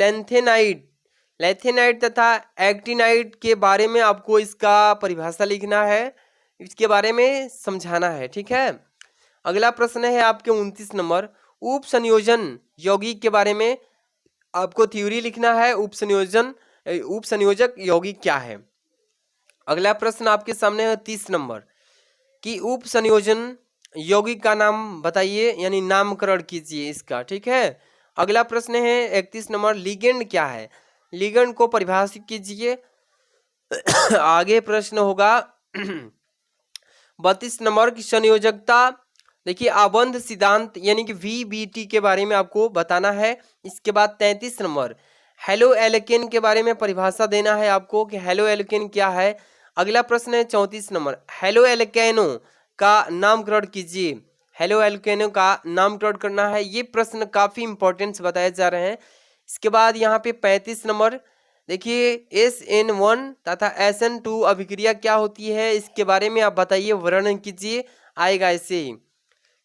लेथेनाइट तथा एक्टिनाइट के बारे में आपको इसका परिभाषा लिखना है, इसके बारे में समझाना है, ठीक है। अगला प्रश्न है आपके 29 नंबर, उप संयोजन यौगिक के बारे में आपको थ्योरी लिखना है। उप संयोजक यौगिक क्या है। अगला प्रश्न आपके सामने है 30 नंबर कि उप संयोजन यौगिक का नाम बताइए, यानी नामकरण कीजिए इसका, ठीक है। अगला प्रश्न है 31 नंबर, लिगेंड क्या है, लिगेंड को परिभाषित कीजिए। आगे प्रश्न होगा 32 नंबर की संयोजकता, देखिए आबंध सिद्धांत यानी कि VBT के बारे में आपको बताना है। इसके बाद 33 नंबर हेलो एल्केन के बारे में परिभाषा देना है आपको कि हेलो एल्केन क्या है। अगला प्रश्न है 34 नंबर, हेलो एल्केनो का नामकरण कीजिए, हेलो एल्केनो का नामकरण करना है। ये प्रश्न काफी इंपॉर्टेंट बताए जा रहे हैं। इसके बाद यहाँ पे 35 नंबर, देखिए SN1 तथा SN2 अभिक्रिया क्या होती है, इसके बारे में आप बताइए, वर्णन कीजिए, आएगा ऐसे ही।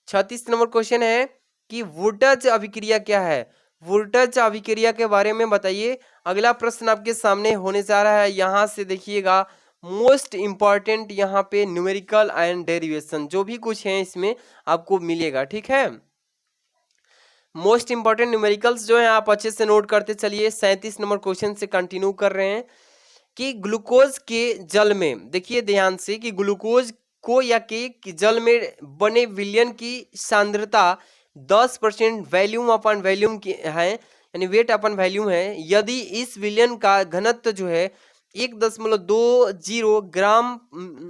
36 नंबर क्वेश्चन है कि वुल्टज अभिक्रिया क्या है, वुल्टज अभिक्रिया के बारे में बताइए। अगला प्रश्न आपके सामने होने जा रहा है, यहाँ से देखिएगा मोस्ट इंपॉर्टेंट, यहाँ पे न्यूमेरिकल एंड डेरिवेशन जो भी कुछ है इसमें आपको मिलेगा, ठीक है। मोस्ट इंपॉर्टेंट न्यूमेरिकल्स जो है आप अच्छे से नोट करते चलिए। 37 नंबर क्वेश्चन से कंटिन्यू कर रहे हैं कि ग्लूकोज के जल में, देखिए ध्यान से, कि ग्लूकोज को या के जल में बने विलयन की सांद्रता 10% वैल्यूम अपन वैल्यूम की है, यानी वेट अपन वैल्यूम है। यदि इस विलयन का घनत्व जो है 1.20 ग्राम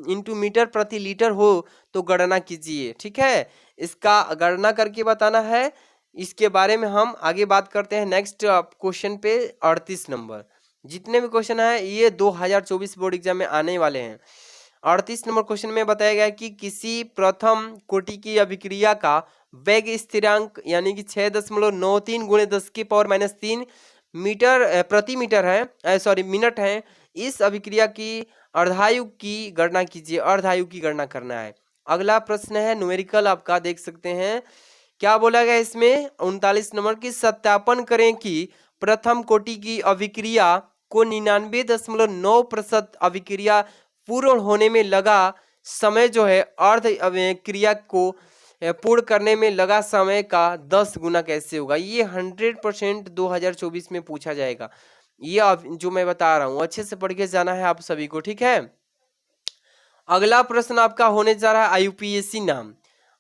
इंटू मीटर प्रति लीटर हो तो गणना कीजिए, ठीक है। इसका गणना करके बताना है। इसके बारे में हम आगे बात करते हैं नेक्स्ट क्वेश्चन पे। 38 नंबर, जितने भी क्वेश्चन है ये 2024 बोर्ड एग्जाम में आने वाले हैं। 38 नंबर क्वेश्चन में बताया गया कि किसी प्रथम कोटि की अभिक्रिया का वेग स्थिरांक यानी कि 6.93 गुणे 10⁻³ मीटर प्रति मीटर है, मिनट है। इस अभिक्रिया की अर्धायु की गणना कीजिए, अर्धायु की गणना करना है। अगला प्रश्न है न्यूमेरिकल, आपका देख सकते हैं क्या बोला गया इसमें। 39 नंबर की सत्यापन करें कि प्रथम कोटि की अभिक्रिया को 99.9% अभिक्रिया पूर्ण होने में लगा समय जो है अर्ध अभिक्रिया को पूर्ण करने में लगा समय का 10 गुना कैसे होगा। ये 100% 2024 में पूछा जाएगा। ये जो मैं बता रहा हूँ अच्छे से पढ़ के जाना है आप सभी को, ठीक है। अगला प्रश्न आपका होने जा रहा है IUPAC नाम,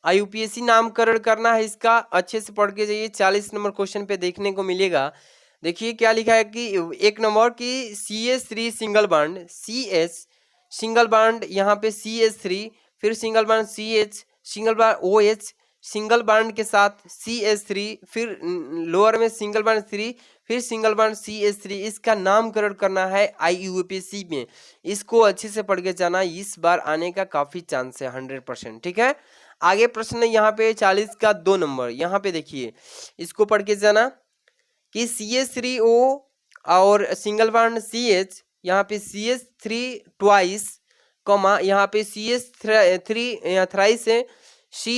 IUPAC नामकरण करना है इसका, अच्छे से पढ़ के जाइए। 40 नंबर क्वेश्चन पे देखने को मिलेगा। देखिए क्या लिखा है कि 1 नंबर की CH3 single bond, CH single bond, यहाँ पे CH3, फिर single bond CH, single bond OH, single bond के साथ CH3, फिर लोअर में सिंगल बॉन्ड 3, फिर सिंगल बॉन्ड CH3। इसका नामकरण करना है IUPAC में। इसको अच्छे से पढ़ के जाना, इस बार आने का काफी चांस है 100%, ठीक है। आगे प्रश्न यहाँ पे 40 का 2 नंबर, यहाँ पे देखिए इसको पढ़ के जाना कि CH3O और सिंगल बॉन्ड CH यहाँ पे CH3 ट्वाइस, कॉमा यहाँ पे CH3 थ्राइस है, C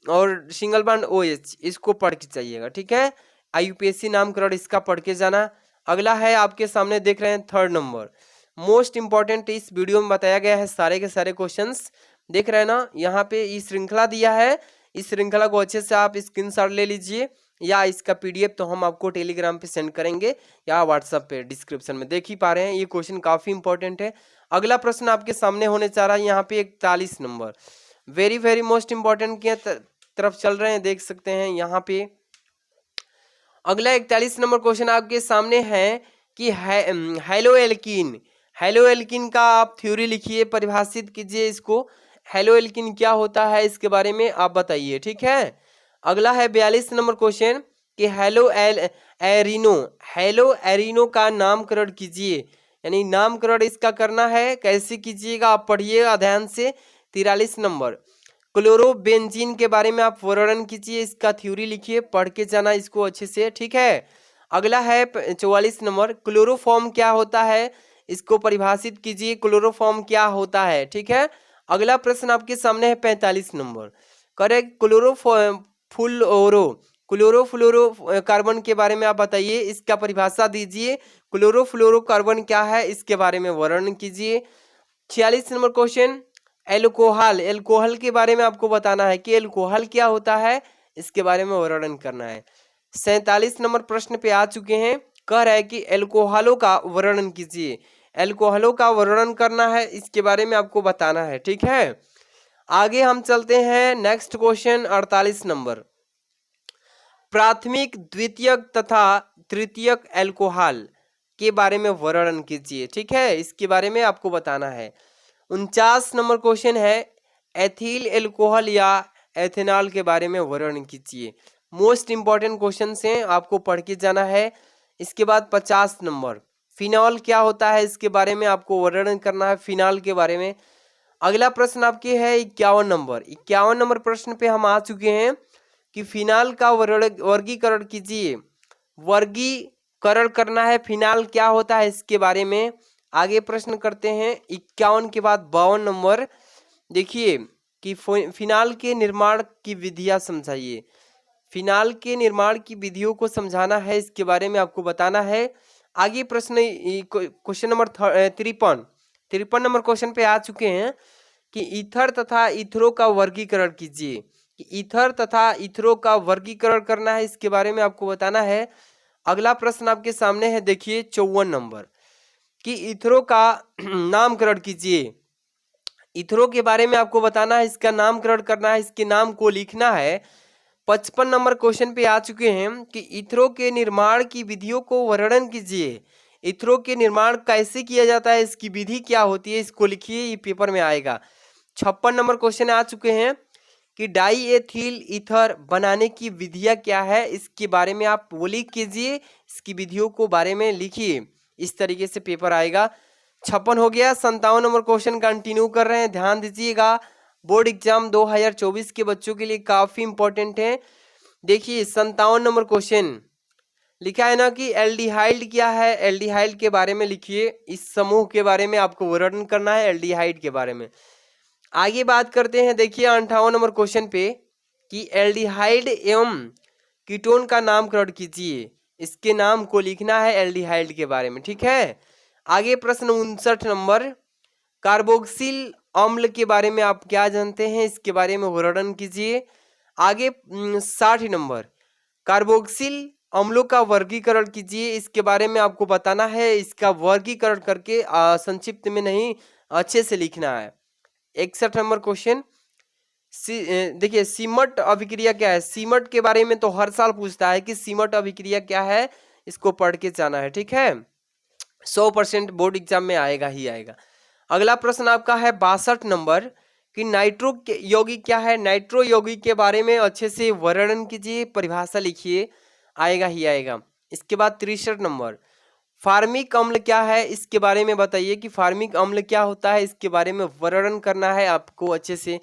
और सिंगल बॉन्ड OH, इसको पढ़ के चाहिएगा, ठीक है। IUPAC नामकरण इसका पढ़ के जाना। अगला है आपके सामने देख रहे हैं 3rd नंबर, मोस्ट इंपॉर्टेंट इस वीडियो में बताया गया है, सारे के सारे क्वेश्चंस देख रहे हैं ना। यहाँ पे ये श्रृंखला दिया है, इस श्रृंखला को अच्छे से आप स्क्रीनशॉट ले लीजिए, या इसका PDF तो हम आपको टेलीग्राम पे सेंड करेंगे या व्हाट्सएप पे, डिस्क्रिप्शन में देख ही पा रहे हैं। ये क्वेश्चन काफी इंपॉर्टेंट है। अगला प्रश्न आपके सामने होने जा रहा है यहाँ पे 41 number, very very most important की तरफ चल रहे हैं, देख सकते हैं यहाँ पे। अगला 41 नंबर क्वेश्चन आपके सामने है कि हेलो एल्कीन, हेलो एल्कीन का आप थ्योरी लिखिए, परिभाषित कीजिए इसको। हेलो एल्कीन क्या होता है इसके बारे में आप बताइए, ठीक है। अगला है 42 नंबर क्वेश्चन कि हेलो एरिनो, हेलो एरिनो का नामकरण कीजिए, यानी नामकरण इसका करना है, कैसे कीजिएगा आप पढ़िएगा ध्यान से। 43 नंबर क्लोरोबेंजीन के बारे में आप वर्णन कीजिए, इसका थ्योरी लिखिए, पढ़ के जाना इसको अच्छे से, ठीक है। अगला है 44 नंबर क्लोरोफॉर्म क्या होता है, इसको परिभाषित कीजिए, क्लोरोफॉर्म क्या होता है, ठीक है। अगला प्रश्न आपके सामने है 45 नंबर, करेक्ट क्लोरोफ्लोरो कार्बन के बारे में आप बताइए, इसका परिभाषा दीजिए, क्लोरोफ्लोरोकार्बन क्या है इसके बारे में वर्णन कीजिए। 46 नंबर क्वेश्चन एल्कोहल, एल्कोहल के बारे में आपको बताना है कि एल्कोहल क्या होता है, इसके बारे में वर्णन करना है। 47 नंबर प्रश्न पे आ चुके हैं, कह रहा है कि एल्कोहलों का वर्णन कीजिए, एल्कोहलों का वर्णन करना है, इसके बारे में आपको बताना है, ठीक है। आगे हम चलते हैं नेक्स्ट क्वेश्चन 48 नंबर, प्राथमिक द्वितीयक तथा तृतीयक एल्कोहल के बारे में वर्णन कीजिए, ठीक है, इसके बारे में आपको बताना है। 49 नंबर क्वेश्चन है एथिल एल्कोहल या एथेनॉल के बारे में वर्णन कीजिए। मोस्ट इंपॉर्टेंट क्वेश्चन हैं, आपको पढ़ के जाना है। इसके बाद 50 नंबर फिनॉल क्या होता है, इसके बारे में आपको वर्णन करना है, फिनॉल के बारे में। अगला प्रश्न आपके है 51 नंबर, 51 नंबर प्रश्न पे हम आ चुके हैं कि फिनॉल का वर्गीकरण कीजिए, वर्गीकरण करना है, फिनॉल क्या होता है इसके बारे में। आगे प्रश्न करते हैं 51 के बाद 52 नंबर, देखिए कि फिनॉल के निर्माण की विधियां समझाइए, फिनॉल के निर्माण की विधियों को समझाना है, इसके बारे में आपको बताना है। आगे प्रश्न क्वेश्चन नंबर 53 नंबर क्वेश्चन पे आ चुके हैं कि ईथर तथा ईथरो का वर्गीकरण कीजिए, कि ईथर तथा ईथरो का वर्गीकरण करना है, इसके बारे में आपको बताना है। अगला प्रश्न आपके सामने है, देखिए 54 नंबर कि ईथरो का नामकरण कीजिए, ईथरो के बारे में आपको बताना है, इसका नामकरण करना है, इसके नाम को लिखना है। 55 नंबर क्वेश्चन पे आ चुके हैं कि ईथरो के निर्माण की विधियों को वर्णन कीजिए, ईथरो के निर्माण कैसे किया जाता है, इसकी विधि क्या होती है, इसको लिखिए, ये पेपर में आएगा। 56 नंबर क्वेश्चन आ चुके हैं कि डाई एथिल ईथर बनाने की विधियां क्या है, इसके बारे में आप वो लिख कीजिए, इसकी विधियों को बारे में लिखिए, इस तरीके से पेपर आएगा। 56 हो गया। 57 नंबर क्वेश्चन कंटिन्यू कर रहे हैं, ध्यान दीजिएगा, बोर्ड एग्जाम 2024 के बच्चों के लिए काफी इंपॉर्टेंट है। देखिए 57 नंबर क्वेश्चन लिखा है ना कि एल्डिहाइड क्या है, एल्डिहाइड के बारे में लिखिए, इस समूह के बारे में आपको वर्णन करना है, एल्डिहाइड के बारे में। आगे बात करते हैं, देखिए 58 नंबर क्वेश्चन पे कि एल्डिहाइड एवं कीटोन का नामकरण कीजिए, इसके नाम को लिखना है एल्डिहाइड के बारे में, ठीक है। आगे प्रश्न 59 नंबर कार्बोक्सिल अम्ल के बारे में आप क्या जानते हैं, इसके बारे में वर्णन कीजिए। आगे 60 नंबर कार्बोक्सिल अम्लों का वर्गीकरण कीजिए, इसके बारे में आपको बताना है, इसका वर्गीकरण करके संक्षिप्त में नहीं, अच्छे से लिखना है। 61 नंबर क्वेश्चन देखिए सीमट अभिक्रिया क्या है, सीमट के बारे में तो हर साल पूछता है कि सीमट अभिक्रिया क्या है, इसको पढ़ के जाना है, ठीक है, 100% बोर्ड एग्जाम में आएगा ही आएगा। अगला प्रश्न आपका है 62 नंबर कि नाइट्रो यौगिक क्या है, नाइट्रो यौगिक के बारे में अच्छे से वर्णन कीजिए, परिभाषा लिखिए, आएगा ही आएगा। इसके बाद 63 नंबर फार्मिक अम्ल क्या है, इसके बारे में बताइए कि फार्मिक अम्ल क्या होता है, इसके बारे में वर्णन करना है आपको अच्छे से।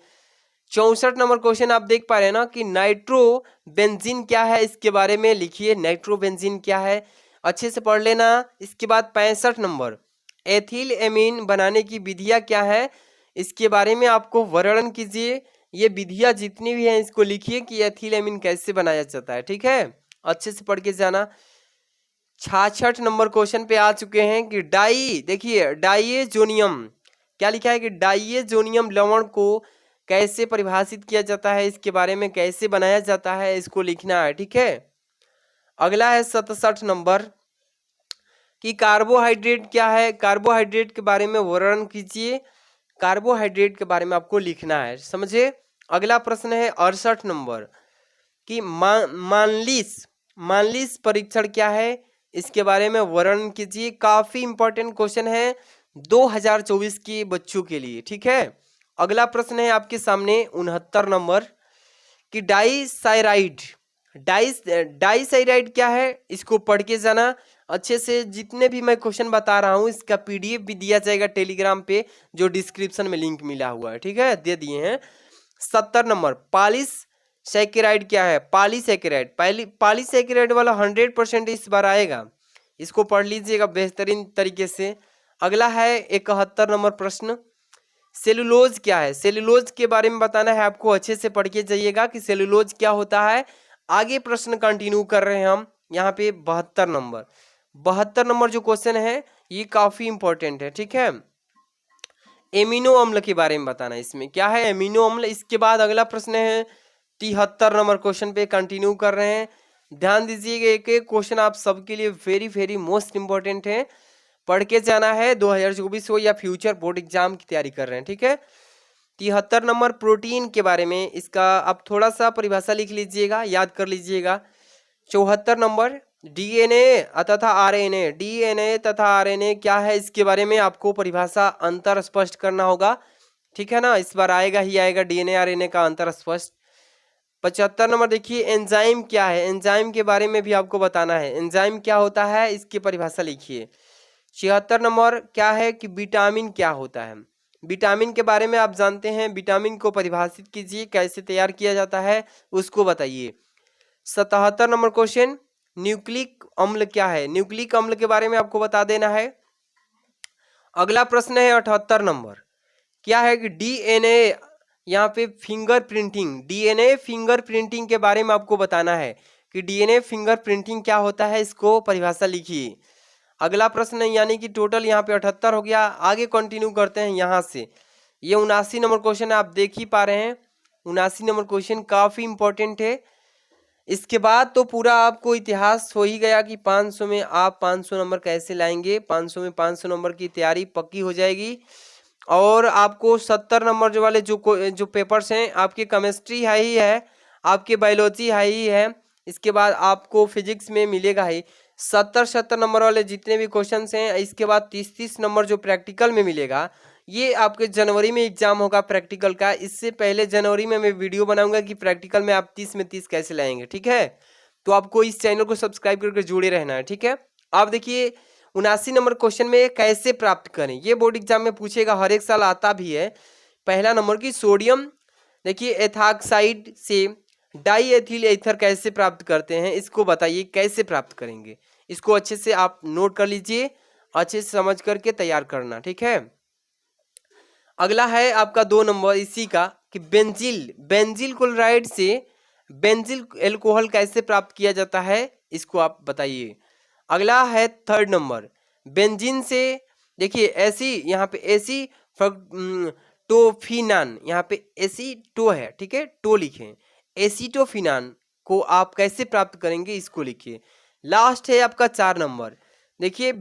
64 नंबर क्वेश्चन आप देख पा रहे हैं ना कि नाइट्रोबेंजीन क्या है, इसके बारे में लिखिए, नाइट्रोबेंजीन क्या है, अच्छे से पढ़ लेना। इसके बाद 65 नंबर एथिल एमीन बनाने की विधियां क्या है, इसके बारे में आपको वर्णन कीजिए। ये विधियां जितनी भी हैं इसको लिखिए कि एथिल एमीन कैसे बनाया जाता है। ठीक है, अच्छे से पढ़ के जाना। 66 नंबर क्वेश्चन पे आ चुके हैं कि देखिए डाइएजोनियम क्या लिखा है कि डाइएजोनियम लवण को कैसे परिभाषित किया जाता है, इसके बारे में कैसे बनाया जाता है, इसको लिखना है। ठीक है, अगला है 67 नंबर कि कार्बोहाइड्रेट क्या है, कार्बोहाइड्रेट के बारे में वर्णन कीजिए। कार्बोहाइड्रेट के बारे में आपको लिखना है, समझे। अगला प्रश्न है 68 नंबर कि मानलिस परीक्षण क्या है, इसके बारे में वर्णन कीजिए। काफी इंपॉर्टेंट क्वेश्चन है 2024 के बच्चों के लिए। ठीक है, अगला प्रश्न है आपके सामने 69 नंबर कि डाइसाइराइड क्या है, इसको पढ़ के जाना अच्छे से। जितने भी मैं क्वेश्चन बता रहा हूँ इसका पीडीएफ भी दिया जाएगा टेलीग्राम पे, जो डिस्क्रिप्शन में लिंक मिला हुआ है। ठीक है, दे दिए हैं। 70 नंबर पॉलीसैकेराइड क्या है, पॉलीसैकेराइड वाला 100% इस बार आएगा, इसको पढ़ लीजिएगा बेहतरीन तरीके से। अगला है 71 नंबर प्रश्न, सेलुलोज क्या है, सेलुलोज के बारे में बताना है आपको। अच्छे से पढ़ के जाइएगा कि सेलुलोज क्या होता है। आगे प्रश्न कंटिन्यू कर रहे हैं हम यहाँ पे 72 नंबर जो क्वेश्चन है ये काफी इंपॉर्टेंट है। ठीक है, एमिनो अम्ल के बारे में बताना है, इसमें क्या है एमिनो अम्ल। इसके बाद अगला प्रश्न है 73 नंबर क्वेश्चन पे कंटिन्यू कर रहे हैं। ध्यान दीजिएगा, एक एक क्वेश्चन आप सबके लिए वेरी वेरी मोस्ट इंपॉर्टेंट है, पढ़ के जाना है। 2024 हो या फ्यूचर बोर्ड एग्जाम की तैयारी कर रहे हैं। ठीक है, 73 नंबर प्रोटीन के बारे में, इसका आप थोड़ा सा परिभाषा लिख लीजिएगा, याद कर लीजिएगा। 74 नंबर डीएनए तथा आरएनए, डीएनए तथा आरएनए क्या है, इसके बारे में आपको परिभाषा अंतर स्पष्ट करना होगा। ठीक है ना, इस बार आएगा ही आएगा डीएनए आरएनए का अंतर स्पष्ट। 75 नंबर देखिए एंजाइम क्या है, एंजाइम के बारे में भी आपको बताना है, एंजाइम क्या होता है इसकी परिभाषा लिखिए। 76 नंबर क्या है कि विटामिन क्या होता है, विटामिन के बारे में आप जानते हैं, विटामिन को परिभाषित कीजिए, कैसे तैयार किया जाता है उसको बताइए। 77 नंबर क्वेश्चन न्यूक्लिक अम्ल क्या है, न्यूक्लिक अम्ल के बारे में आपको बता देना है। अगला प्रश्न है 78 नंबर, क्या है कि डीएनए यहाँ पे finger printing, DNA finger printing के बारे में आपको बताना है कि डीएनए फिंगर प्रिंटिंग क्या होता है, इसको परिभाषा लिखिए। अगला प्रश्न है, यानी कि टोटल यहाँ पे 78 हो गया। आगे कंटिन्यू करते हैं यहाँ से। ये 79 नंबर क्वेश्चन आप देख ही पा रहे हैं, 79 नंबर क्वेश्चन काफी इंपॉर्टेंट है। इसके बाद तो पूरा आपको इतिहास हो ही गया कि 500 में आप 500 नंबर कैसे लाएंगे, 500 में 500 नंबर की तैयारी पक्की हो जाएगी। और आपको 70 नंबर जो वाले जो पेपर्स हैं, आपके केमिस्ट्री है ही है, आपके बायोलॉजी है ही है, इसके बाद आपको फिजिक्स में मिलेगा ही 70 नंबर वाले जितने भी क्वेश्चंस हैं। इसके बाद 30 नंबर जो प्रैक्टिकल में मिलेगा, ये आपके जनवरी में एग्जाम होगा प्रैक्टिकल का। इससे पहले जनवरी में मैं वीडियो बनाऊंगा कि प्रैक्टिकल में आप 30 में 30 कैसे लाएंगे। ठीक है, तो आपको इस चैनल को सब्सक्राइब करके जुड़े रहना है। ठीक है, आप देखिए 79 नंबर क्वेश्चन में कैसे प्राप्त करें, ये बोर्ड एग्जाम में पूछेगा, हर एक साल आता भी है। पहला नंबर की सोडियम देखिए एथॉक्साइड से डाईएथिल एथर कैसे प्राप्त करते हैं, इसको बताइए कैसे प्राप्त करेंगे। इसको अच्छे से आप नोट कर लीजिए, अच्छे से समझ करके तैयार करना। ठीक है, अगला है आपका 2 नंबर इसी का कि बेंजिल क्लोराइड से बेंजिल एल्कोहल कैसे प्राप्त किया जाता है, इसको आप बताइए। अगला है 3rd नंबर बेंजीन से, देखिए ऐसी यहाँ पे एसी टोफिनान, यहाँ पे एसीटो है, ठीक है, टो लिखें, एसीटोफिनान को आप कैसे प्राप्त करेंगे इसको लिखिए। लास्ट है आपका 4 नंबर, देखिए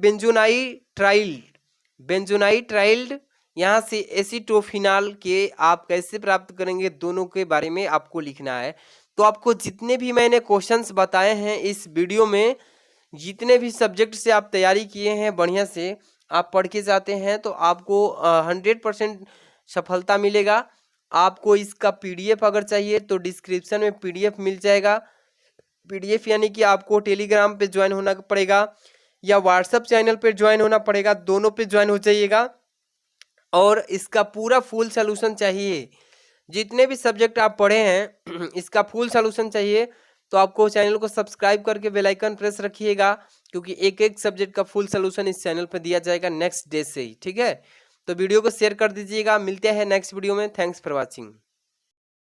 बेंजोनाइट्राइल्ड यहाँ से एसीटोफिनाल के आप कैसे प्राप्त करेंगे, दोनों के बारे में आपको लिखना है। तो आपको जितने भी मैंने क्वेश्चंस बताए हैं इस वीडियो में, जितने भी सब्जेक्ट से आप तैयारी किए हैं बढ़िया से आप पढ़ के जाते हैं, तो आपको 100% सफलता मिलेगा। आपको इसका पीडीएफ अगर चाहिए तो डिस्क्रिप्शन में पीडीएफ मिल जाएगा। पीडीएफ यानी कि आपको टेलीग्राम पे ज्वाइन होना पड़ेगा या व्हाट्सएप चैनल पे ज्वाइन होना पड़ेगा, दोनों पे ज्वाइन हो जाइएगा। और इसका पूरा फुल सॉल्यूशन चाहिए, जितने भी सब्जेक्ट आप पढ़े हैं इसका फुल सॉल्यूशन चाहिए तो आपको चैनल को सब्सक्राइब करके बेल आइकन प्रेस रखिएगा, क्योंकि एक एक सब्जेक्ट का फुल सोल्यूशन इस चैनल पर दिया जाएगा नेक्स्ट डे से ही। ठीक है, तो वीडियो को शेयर कर दीजिएगा। मिलते हैं नेक्स्ट वीडियो में। Thanks for watching.